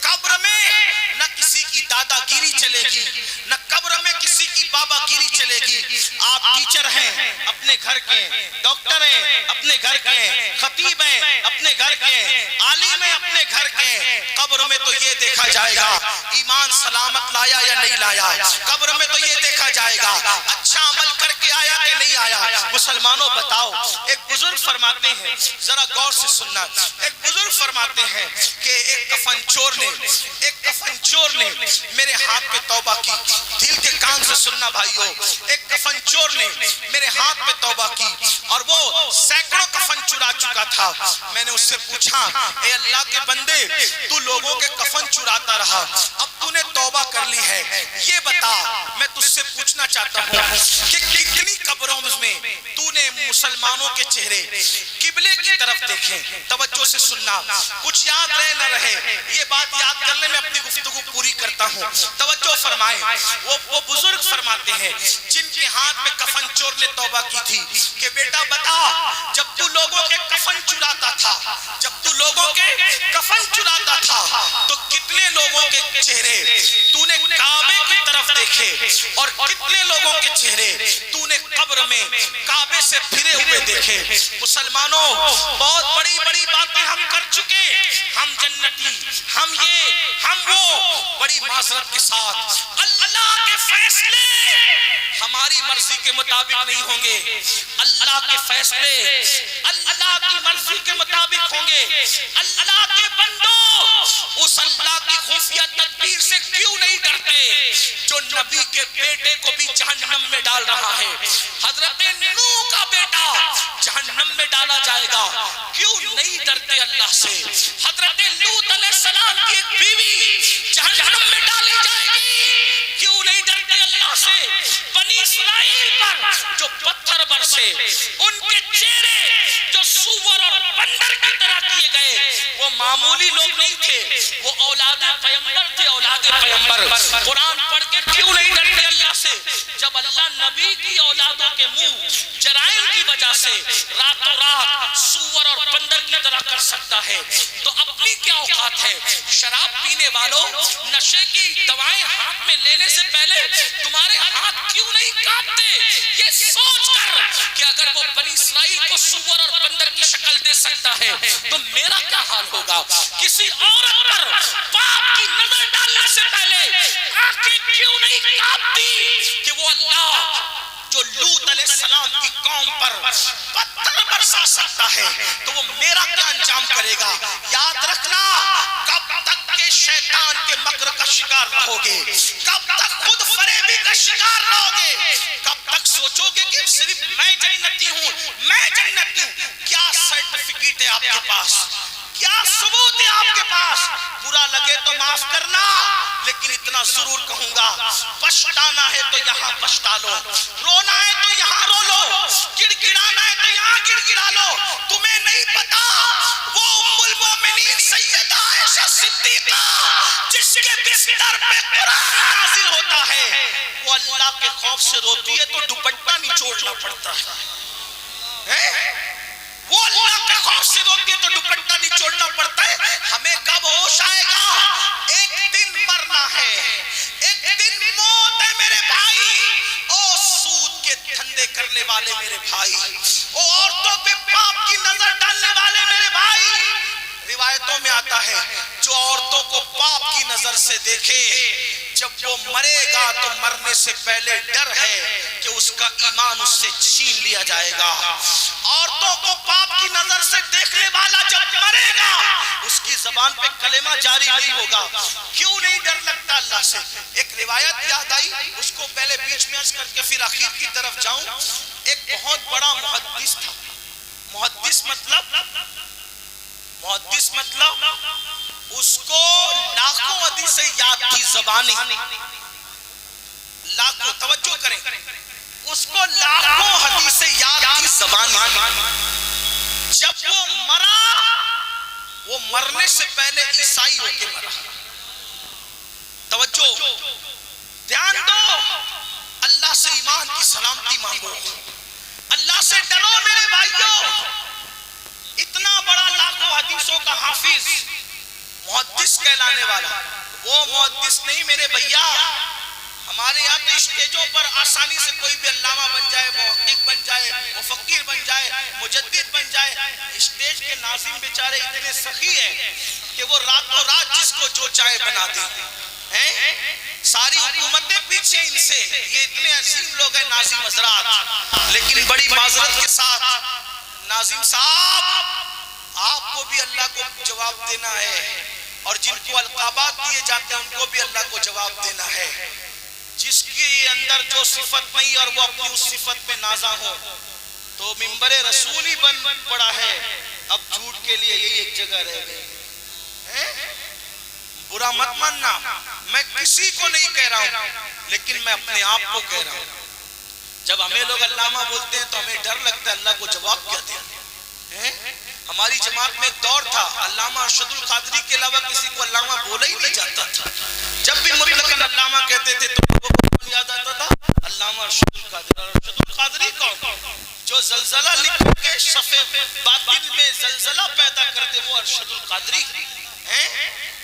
Speaker 1: قبر میں نہ کسی کی دادا گیری چلے گی، نہ قبر میں کسی کی بابا گیری چلے گی۔ آپ ٹیچر ہیں اپنے گھر کے، ڈاکٹر ہیں اپنے گھر کے، خطیب ہیں اپنے گھر کے، عالم ہیں اپنے گھر کے۔ قبر میں تو یہ دیکھا جائے گا ایمان سلامت لایا یا نہیں لایا، قبر میں تو یہ دیکھا جائے گا اچھا عمل کر کے آیا کہ نہیں آیا۔ مسلمانوں بتاؤ، ایک بزرگ فرماتے ہیں، ذرا غور سے سننا، ایک بزرگ فرماتے ہیں کہ ایک کفن چور نے میرے ہاتھ پہ توبہ کی، دل کے کان سے سننا بھائیو، ایک کفن چور نے میرے ہاتھ پہ توبہ کی اور وہ سینکڑوں کفن چرا چکا تھا۔ میں نے اس سے پوچھا اے اللہ کے بندے، تو لوگوں کے کفن چراتا رہا، اب تو نے توبہ کر لی ہے، یہ بتا میں تجھ سے پوچھنا چاہتا ہوں کہ کتنی قبروں میں تو نے مسلمانوں کے چہرے قبلے کی طرف دیکھے۔ توجہ سے سننا، کچھ یاد رہے نہ رہے، یہ بات یاد کرنے میں اپنی گفتگو پوری کرتا ہوں۔ توجہ فرمائیں، وہ بزرگ فرماتے ہیں جن کے ہاتھ میں کفن چور نے توبہ کی تھی کہ بیٹا بتا، جب تو لوگوں کے کفن چراتا تھا، جب تو لوگوں کے کفن چراتا تھا تو کتنے لوگوں کے چہرے تو نے کعبے کی طرف دیکھے اور کتنے لوگوں کے چہرے تو نے قبر میں کعبے سے پھرے ہوئے دیکھے۔ مسلمانوں بہت بڑی بڑی باتیں ہم کر چکے، ہم جنتی، ہم یہ، ہم وہ، بڑی معذرت کے ساتھ اللہ کے فیصلے ہماری مرضی کے مطابق نہیں ہوں گے، اللہ کے فیصلے اللہ کی مرضی کے مطابق ہوں گے۔ اللہ کے بندوں اس اللہ کی خفیہ تدبیر سے کیوں نہیں ڈرتے جو نبی کے بیٹے کو بھی جہنم میں ڈال رہا ہے؟ حضرت نوح کا بیٹا جہنم میں ڈالا جائے گا، کیوں نہیں ڈرتے اللہ سے؟ حضرت لوط علیہ السلام کی ایک بیوی جہنم میں ڈالی جائے گی، کیوں نہیں ڈرتے اللہ سے؟ بنی اسرائیل پر جو پتھر برسے، ان کے چہرے جو سور اور بندر کی طرح کیے گئے، وہ معمولی لوگ نہیں تھے، وہ اولاد پیغمبر تھے، اولاد پیغمبر۔ قرآن پڑھ کے کیوں نہیں ڈرتے اللہ سے؟ جب اللہ نبی کی اولادوں کے منہ جرائم کی وجہ سے راتوں رات سور اور بندر کی طرح کر سکتا ہے تو اپنی کیا اوقات ہے؟ شراب پینے والوں، نشے کی دوائیں ہاتھ میں لینے سے پہلے تمہارے ہاتھ کیوں نہیں کانپتے؟ یہ سوچ کر کہ اگر وہ بنی اسرائیل کو سور اور بندر کی شکل دے سکتا ہے تو میرا کیا حال ہوگا؟ کسی عورت پر پاپ کی نظر ڈالنے سے پہلے آنکھیں کیوں نہیں کانپتی کہ وہ اللہ جو لوط علیہ السلام کی قوم پر پتھر برسا سکتا ہے تو وہ میرا کیا انجام کرے گا؟ یاد رکھنا، کب تک کے شیطان کے مکر کا شکار رہو گے؟ کب تک خود فریبی کا شکار رہو گے؟ کب تک سوچو گے کہ صرف میں جنتی ہوں، میں جنتی ہوں؟ کیا سرٹیفکیٹ ہے آپ کے پاس؟ کیا ثبوت ہے آپ کے پاس؟ برا لگے تو معاف کرنا، لیکن اتنا ضرور کہوں گا، پچھتانا ہے تو یہاں پچھتا لو، رونا ہے تو یہاں رو لو، گڑگڑانا ہے تو یہاں گڑگڑا لو۔ تمہیں نہیں پتا وہ ام المومنین سیدہ عائشہ صدیقہ جس کے بستر پہ قرآن نازل ہوتا ہے، وہ اللہ کے خوف سے روتی ہے تو دوپٹہ نچوڑنا پڑتا ہے۔ وہ اللہ کے خوف سے روتے تو دوپٹہ نچوڑنا پڑتا ہے. ہمیں کب ہوش آئے گا؟ ایک دن مرنا ہے, ایک دن موت ہے میرے بھائی. او سود کے دھندے کرنے والے میرے بھائی, او عورتوں پہ پاپ کی نظر ڈالنے والے میرے بھائی, روایتوں میں آتا ہے جو عورتوں کو پاپ کی نظر سے دیکھے جب وہ مرے گا تو مرنے سے پہلے ڈر ہے کہ اس کا ایمان اس سے چھین لیا جائے گا. عورتوں کو پاپ کی نظر سے دیکھنے والا جب مرے گا اس کی زبان پہ کلمہ جاری نہیں ہوگا. کیوں نہیں ڈر لگتا اللہ سے؟ ایک روایت یاد آئی, اس کو پہلے بیچ میں عرض کر کے پھر آخر کی طرف جاؤں. ایک بہت بڑا محدث تھا. محدث مطلب اس کو لاکھوں حدیثیں یاد تھی زبانی, لاکھوں, توجہ کریں, اس کو لاکھوں حدیثیں یاد تھی زبانی. جب وہ مرا, وہ مرنے سے پہلے عیسائی ہو کے مرا. توجہ, دھیان دو, اللہ سے ایمان کی سلامتی مانگو, اللہ سے ڈرو میرے بھائیوں. اتنا بڑا لاکھوں حدیثوں کا حافظ, محدث کہلانے والا, وہ محدث نہیں میرے بھیا. ہمارے یہاں تو اسٹیجوں پر آسانی سے کوئی بھی علامہ بن جائے, محقق بن جائے, مفکر بن جائے, مجدد بن جائے. اسٹیج کے ناظرین بیچارے اتنے سخی ہیں کہ وہ راتوں رات جس کو جو چاہے بنا دیں. ساری حکومتیں پیچھے ان سے, یہ اتنے عظیم لوگ ہیں ناظم حضرات. لیکن بڑی معذرت کے ساتھ ناظم صاحب, آپ کو بھی اللہ کو جواب دینا ہے, اور جن کو القابات دیے جاتے ہیں ان کو بھی اللہ کو جواب دینا ہے. جس کی اندر جو صفت نہیں اور وہ اپنی اس صفت میں نازا ہو تو منبر رسول ہی بن پڑا ہے. اب جھوٹ کے لیے یہی ایک جگہ رہ گئی. برا مت ماننا, میں کسی کو نہیں کہہ رہا ہوں, لیکن میں اپنے آپ کو کہہ رہا ہوں. جب ہمیں لوگ علامہ بولتے ہیں تو ہمیں ڈر لگتا ہے اللہ کو جواب کیا دیں. ہماری جماعت میں ایک دور تھا علامہ ارشد القادری کے علاوہ کسی کو علامہ بولا ہی نہیں جاتا تھا. جب بھی مطلقاً علامہ کہتے تھے تو لوگوں کو یاد آتا تھا علامہ ارشد القادری. ارشد القادری کون؟ جو زلزلہ لکھ کے صفحے باطن میں زلزلہ پیدا کرتے, وہ ارشد القادری.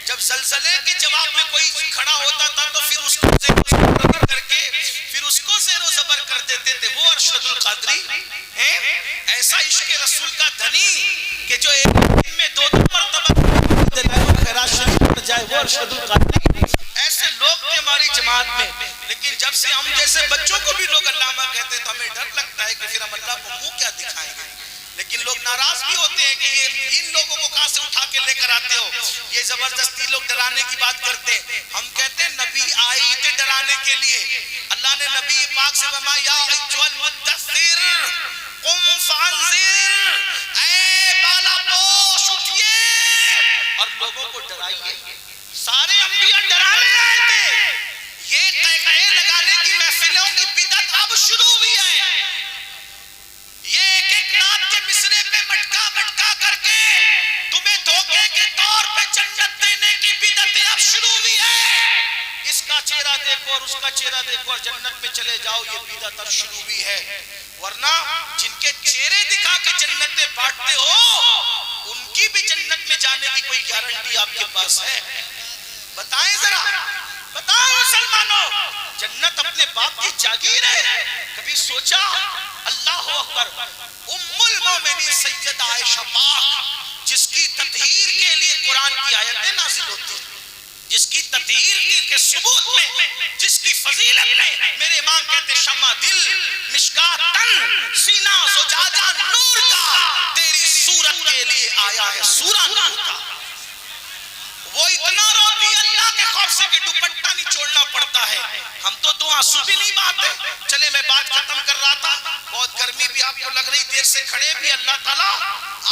Speaker 1: جب زلزلے کے جواب میں کوئی کھڑا ہوتا تھا تو پھر اس کو زیر و زبر کر کے پھر اس کو زیر و زبر کر دیتے تھے, وہ ارشد القادری. ایسا عشق رسول کا دھنی کہ جو ایک دن میں 2 مرتبہ خیرات شریف پڑھ جائے, وہ ارشد القادری. ایسے لوگ تھے ہماری جماعت میں. لیکن جب سے ہم جیسے بچوں کو بھی لوگ علامہ کہتے تو ہمیں ڈر لگتا ہے کہ پھر ہم اللہ کو منہ کیا دکھائیں گے. لیکن لوگ ناراض بھی ہوتے ہیں کہ یہ ان لوگوں کو کہاں سے اٹھا کے لے کر آتے ہو, یہ زبردستی لوگ ڈرانے کی بات کرتے ہیں. ہم کہتے ہیں نبی آئی تھے ڈرانے کے لیے. اللہ نے نبی پاک سے فرمایا یا ایھا المدثر قم فانذر, اے بالا پوش اٹھیے اور لوگوں کو ڈرائیے. سارے انبیاء ڈرانے آئے تھے. یہ قہقہے لگانے کی محفلوں کی بدعت اب شروع ہوئی ہے. یہ ایک ایک نعت کے مصرے پہ مٹکا مٹکا کر کے تمہیں دھوکے کے طور پہ جنت دینے کی بدعت اب شروع ہوئی ہے. اس کا چہرہ دیکھو اور اس کا چہرہ دیکھو اور جنت میں چلے جاؤ, یہ بدعت اب شروع ہوئی ہے. ورنہ جن کے چہرے دکھا کے جنت میں بانٹتے ہو ان کی بھی جنت میں جانے کی کوئی گارنٹی آپ کے پاس ہے؟ بتائیں ذرا, بتاؤ مسلمانوں, جنت اپنے باپ کی جاگیر ہے. کبھی سوچا اللہ اکبر, ام المومنین سیدہ عائشہ پاک جس کی تطہیر کے لیے قرآن کی آیتیں نازل ہوتی, جس کی تطہیر کے ثبوت میں, جس کی فضیلت میں میرے امام کہتے شمع دل مشکات تن سینہ زجاجہ نور کا, تیری صورت کے لیے آیا ہے سورہ نور کا. وہ اتنا روتی اللہ کے خوف سے کہ دوپٹہ نہیں چھوڑنا پڑتا ہے. ہم تو 2 آنسو بھی نہیں بہاتے. چلے میں بات ختم کر رہا تھا, بہت گرمی بھی آپ کو لگ رہی, دیر سے کھڑے بھی. اللہ تعالیٰ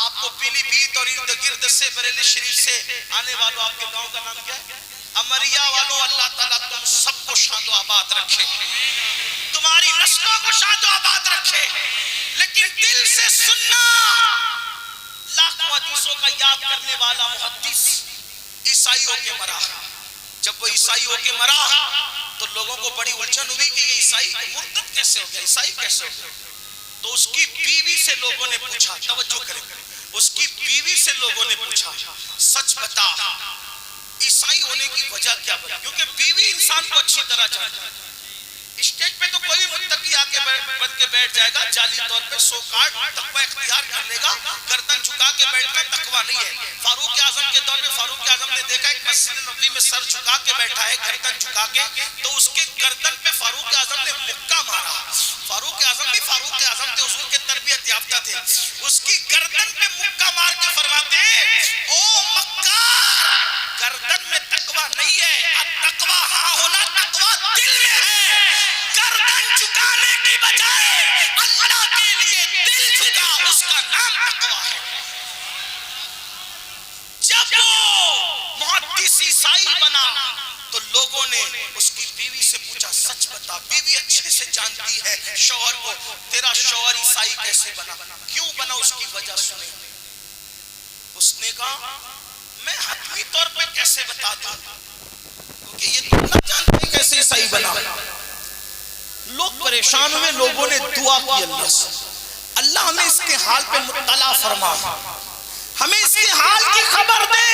Speaker 1: آپ کو پیلی بھیت اور ارد گرد سے بریلی شریف سے آنے والوں, آپ کے گاؤں کا نام کیا ہے, امریا والوں, اللہ تعالیٰ تم سب کو شاد و آباد رکھے, تمہاری نسلوں کو شاد و آباد رکھے. لیکن دل سے سننا, لاکھوں حدیثوں کا یاد کرنے والا محدث عیسائی ہو کے مرا. جب وہ عیسائی ہو کے مرا تو لوگوں کو بڑی الجھن ہوئی کہ یہ عیسائی مرتد کیسے ہو گیا, عیسائی کیسے ہو گیا. تو اس کی بیوی سے لوگوں نے پوچھا, توجہ کریں, اس کی بیوی سے لوگوں نے پوچھا سچ بتا عیسائی ہونے کی وجہ کیا بتا, کیونکہ بیوی انسان کو اچھی طرح جانتی ہے. اسٹیج پہ تو کوئی متقی آ کے بن کے بیٹھ جائے گا جعلی طور پہ, سو کارڈ تقوی اختیار کر لے گا, گردن جھکا کے بیٹھنا تقوی نہیں ہے. فاروق اعظم کے دور میں فاروق اعظم نے دیکھا ایک مسجد نبوی میں سر جھکا کے بیٹھا ہے, گردن جھکا کے, تو اس کے گردن پہ فاروق اعظم نے مکہ مارا. فاروق اعظم بھی فاروق اعظم تھے, حضور کے تربیت یافتہ تھے. اس کی گردن پہ مکہ مار کے فرماتے ہیں او مکار, گردن میں تقوی نہیں ہے, تقوی ہاں ہونا, تقوی دل میں ہے. گردن جھکانے کی بجائے اللہ کے لیے دل جھکا, اس کا نام تقوی ہے. جب وہ محدث عیسائی بنا تو لوگوں نے اس کی بیوی سے پوچھا سچ بتا, بیوی اچھے سے جانتی ہے شوہر کو, تیرا شوہر عیسائی کیسے بنا, کیوں بنا, اس کی وجہ سنے. اس نے کہا میں حتمی طور پہ کیسے بتا دوں, کیونکہ یہ تو نہ جانتے کیسے عیسائی بنا. لوگ پریشان ہوئے, لوگوں نے دعا کی اللہ سے, اللہ ہمیں اس کے حال پہ مطلع فرما, ہمیں اس کے حال کی خبر دے.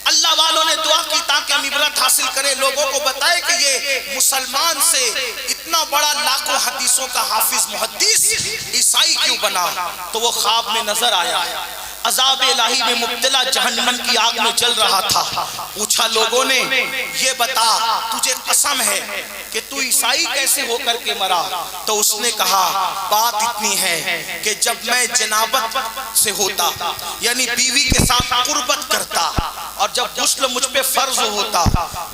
Speaker 1: اللہ والوں نے دعا کی تاکہ ہم عبرت حاصل کریں, لوگوں کو بتائے کہ یہ مسلمان سے اتنا بڑا لاکھوں حدیثوں کا حافظ محدث عیسائی کیوں بنا. تو وہ خواب میں نظر آیا, عذاب الہی میں مبتلا جہنم کی آگ میں جل رہا تھا. پوچھا لوگوں نے یہ بتا تجھے قسم ہے کہ تو عیسائی کیسے ہو کر کے مرا. تو اس نے کہا بات اتنی ہے کہ جب میں جنابت سے ہوتا, یعنی بیوی کے ساتھ قربت کرتا, اور جب غسل مجھ پہ فرض ہوتا,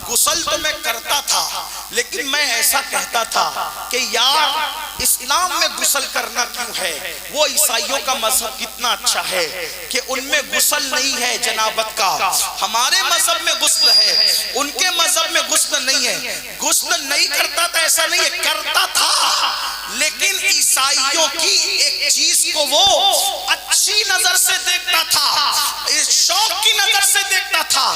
Speaker 1: غسل تو میں کرتا تھا لیکن میں ایسا کہتا تھا کہ یار اسلام میں غسل کرنا کیوں ہے, وہ عیسائیوں کا مذہب کتنا اچھا ہے کہ ان میں غسل نہیں ہے جنابت کا, ہمارے مذہب میں غسل ہے, ان کے مذہب میں غسل نہیں ہے. غسل نہیں کرتا تھا ایسا نہیں ہے, کرتا تھا, لیکن عیسائیوں کی ایک چیز کو وہ اچھی نظر سے دیکھتا تھا, شوق کی نظر سے دیکھتا تھا.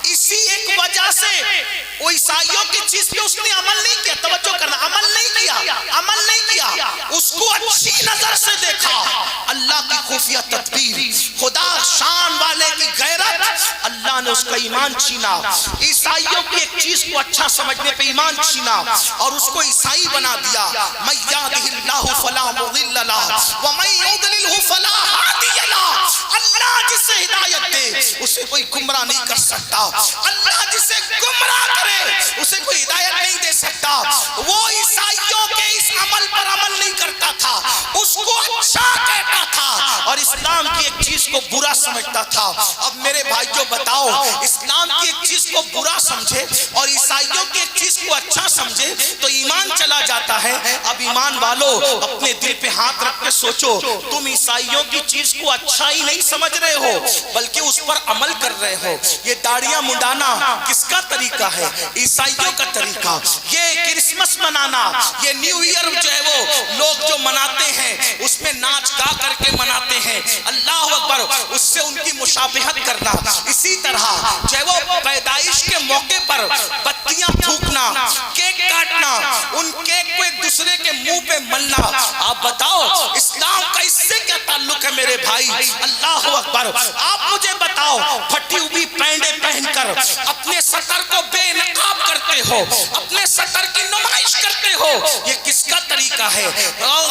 Speaker 1: اسی ایک وجہ سے وہ عیسائیوں کی چیز پہ اس نے عمل نہیں کیا, توجہ کرنا, عمل نہیں کیا, اس کو اچھی نظر سے دیکھا. اللہ کی خفیہ تدبیر, خدا شان والے کی غیرت, اللہ نے اس کا ایمان چھینا. عیسائیوں کی ایک چیز کو اچھا سمجھنے پہ ایمان چھینا اور اس کو عیسائی بنا دیا. من یہدہ اللہ فلا مضل لہ ومن یضللہ فلا ہادی لہ. اللہ جسے ہدایت دے اسے کوئی گمراہ نہیں کر سکتا, اللہ جسے گمراہ کرے اسے کوئی ہدایت نہیں دے سکتا. وہ عیسائیوں کے اس عمل پر عمل نہیں کرتا تھا, اس کو اچھا کہتا تھا اور اسلام کی ایک چیز کو برا سمجھتا تھا. اب میرے بھائیوں بتاؤ, اسلام کی ایک چیز کو برا سمجھے اور عیسائیوں کی ایک چیز کو اچھا سمجھے تو ایمان چلا جاتا ہے. اب ایمان والو اپنے دل پہ ہاتھ رکھ کے سوچو, تم عیسائیوں کی چیز کو اچھا ہی نہیں سمجھ رہے ہو بلکہ اس پر عمل کر رہے ہو. یہ داڑیاں منڈانا کس کا طریقہ ہے, عیسائیوں کا طریقہ. یہ کرسمس منانا, یہ نیو ایئر جو ہے وہ لوگ جو مناتے ہیں اس میں ناچ گا کر کے مناتے ہیں, اللہ اکبر, اس سے ان کی مشابہت کرنا. اسی طرح جو ہے وہ پیدائش کے موقع پر بتیاں پھونکنا, کیک کاٹنا, ان کیک کو ایک دوسرے کے منہ پہ ملنا. آپ بتاؤ اسلام کا اس سے کیا تعلق ہے میرے بھائی, اللہ اکبر. آپ مجھے بتاؤ پھٹی ہوئی پینڈے پہن کر اپنے سطر کو بے نقاب کرتے ہو, اپنے سطر کی نمائش کرتے ہو, یہ کس کا طریقہ ہے.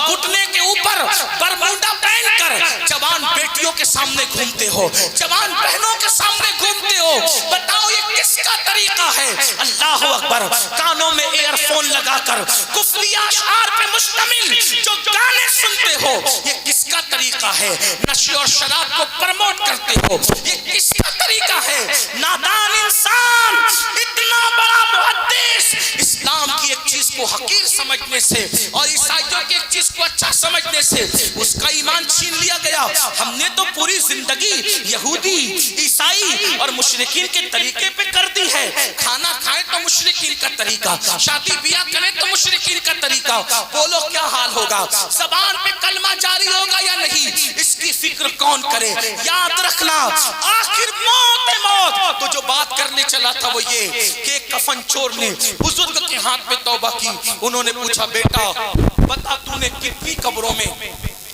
Speaker 1: گھٹنے کے اوپر برموڈا پہن کر جوان بیٹیوں کے سامنے گھومتے ہو, جوان بہنوں کے سامنے گھومتے ہو, بتاؤ یہ کس کا طریقہ ہے. اللہ اکبر. کانوں میں ایئر فون لگا کر کفری اشعار پہ مشتمل جو گانے سنتے ہو, یہ کس کا طریقہ ہے. نشے اور شراب کو پرموٹ کرتے ہو, یہ کس کا طریقہ ہے. نادان انسان اتنا بڑا محدث اسلام کی ایک چیز کو حقیر سمجھنے سے اور عیسائیوں کی ایک چیز کو اچھا سمجھنے سے اس کا ایمان چھین لیا گیا. ہم نے تو پوری زندگی یہودی, عیسائی اور مشرکین کے طریقے پہ کر دی ہے. کھانا کھائیں تو مشرکین کا طریقہ, شادی بیاہ کریں تو مشرکین کا طریقہ. بولو کیا حال ہوگا, زبان پہ کلمہ جاری ہوگا یا نہیں, اس کی فکر کون کرے. یاد رکھنا آخر موت ہے موت. تو جو بات کرنے چلا تھا وہ یہ کہ ایک کفن چور نے بزرگ کے ہاتھ پہ توبہ کی, انہوں نے پوچھا بیٹا بتا تو نے کتنی قبروں میں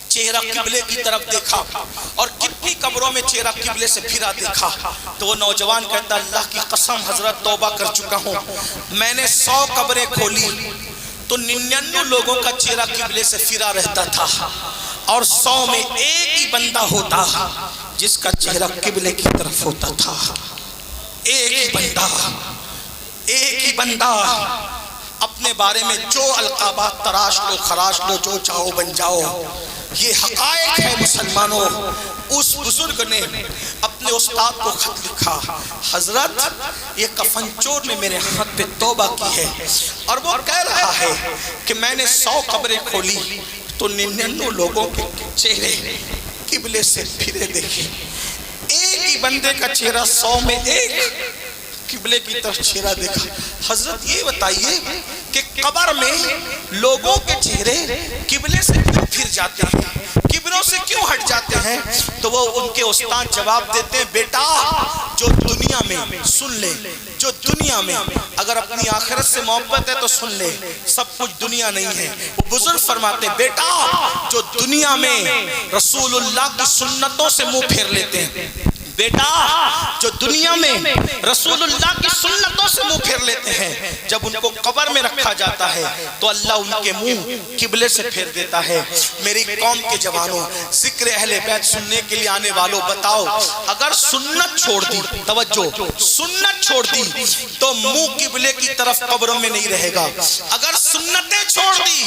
Speaker 1: چہرہ قبلے کی طرف دیکھا اور کتنی قبروں میں چہرہ قبلے سے پھرا دیکھا؟ تو وہ نوجوان کہتا اللہ کی قسم حضرت توبہ کر چکا ہوں، میں نے 100 قبریں کھولی تو 99 لوگوں کا چہرہ قبلے سے پھرا رہتا تھا اور 100 میں ایک ہی بندہ ہوتا جس کا چہرہ قبلے کی طرف ہوتا تھا۔ ایک ہی بندہ اپنے بارے میں جو القابات تراش لو خراش لو جو چاہو بن جاؤ، یہ حقائق ہے مسلمانوں۔ اس بزرگ نے اپنے استاد کو خط لکھا، حضرت یہ کفن چور نے میرے ہاتھ پہ توبہ کی ہے اور وہ کہہ رہا ہے کہ میں نے 100 قبریں کھولی تو 99 لوگوں کے چہرے قبلے سے پھرے دیکھے، ایک ہی بندے کا چہرہ 100 میں ایک قبلے کی طرف چہرہ دیکھا۔ حضرت یہ بتائیے کہ قبر میں لوگوں کے چہرے قبلے سے کیوں پھر جاتے ہیں، قبلوں سے کیوں ہٹ جاتے ہیں؟ تو وہ ان کے استاد جواب دیتے ہیں بیٹا جو دنیا میں سن لے، جو دنیا میں اگر اپنی آخرت سے محبت ہے تو سن لے، سب کچھ دنیا نہیں ہے۔ وہ بزرگ فرماتے بیٹا جو دنیا میں رسول اللہ کی سنتوں سے منہ پھیر لیتے ہیں، بیٹا جو دنیا میں رسول اللہ کی سنتوں سے منہ پھیر لیتے ہیں، جب ان کو قبر میں رکھا جاتا ہے تو اللہ ان کے منہ قبلے سے پھیر دیتا ہے۔ میری قوم کے جوانوں، ذکر اہل بیت سننے کے لیے آنے والوں، بتاؤ اگر سنت چھوڑ دی، توجہ، سنت چھوڑ دی تو منہ قبلے کی طرف قبروں میں نہیں رہے گا، اگر سنتیں چھوڑ دی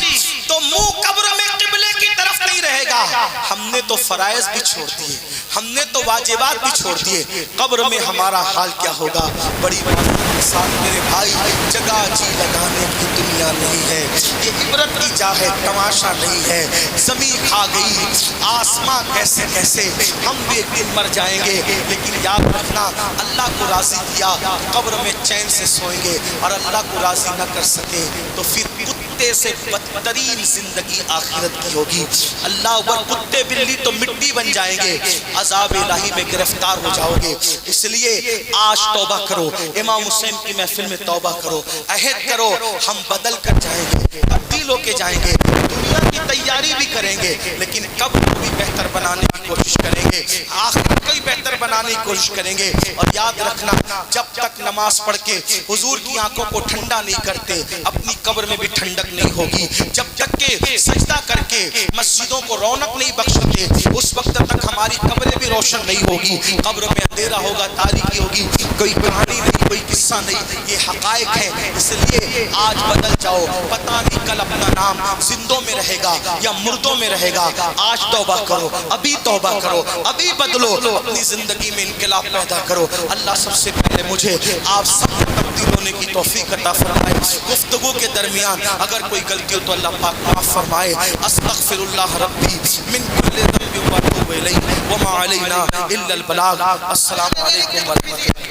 Speaker 1: تو منہ قبر میں قبلے کی طرف نہیں رہے گا۔ ہم نے تو فرائض بھی چھوڑ دیے، ہم نے تو واجبات بھی چھوڑ دیے، قبر میں ہمارا حال کیا ہوگا؟ بڑی بات کے ساتھ میرے بھائی، جگہ جی لگانے کی دنیا نہیں ہے، یہ عبرت کی جا ہے، تماشا نہیں ہے۔ زمین کھا گئی، آسمان کیسے کیسے، ہم بھی ایک دن مر جائیں گے، لیکن یاد رکھنا اللہ کو راضی کیا قبر میں چین سے سوئیں گے، اور اللہ کو راضی نہ کر سکے تو پھر کتے سے بدترین زندگی آخرت کی ہوگی۔ اللہ اکبر، کتے بلی تو مٹی بن جائیں گے، عذاب الہی میں گرفتار ہو جاؤ گے۔ اس لیے آج توبہ کرو، امام حسین کی محفل میں توبہ کرو، عہد کرو، ہم بدل کر جائیں گے، تبدیل ہو کے جائیں گے، دنیا کی تیاری بھی کریں گے لیکن قبر کو بھی بہتر بنانے کی کوشش کریں گے، آخرت کو بھی بہتر بنانے کی کوشش کریں گے۔ اور یاد رکھنا جب تک نماز پڑھ کے حضور کی آنکھوں کو ٹھنڈا نہیں کرتے، اپنی قبر میں بھی ٹھنڈک نہیں ہوگی۔ جب تک کہ سجدہ کر کے مسجدوں کو رونق نہیں بخشتے، اس وقت تک ہماری قبریں بھی روشن نہیں ہوگی، قبر میں اندھیرا ہوگا، تاریکی ہوگی، کوئی کہانی نہیں، کوئی قصہ نہیں، یہ حقائق ہے۔ اس لیے آج بدل جاؤ، پتہ نہیں کل اپنا نام زندوں میں رہے گا یا مردوں میں رہے گا۔ آج توبہ کرو، ابھی توبہ کرو، ابھی بدلو، اپنی زندگی میں انقلاب پیدا کرو۔ اللہ سب سے پہلے مجھے آپ سب کو تبدیل ہونے کی توفیق عطا فرمائے۔ گفتگو کے درمیان اگر کوئی غلطی ہو تو اللہ پاک معاف فرمائے۔ استغفر اللہ ربی من کل ذنب و اتوب الیہ وما علینا الا البلاغ۔ السلام علیکم ورحمۃ اللہ۔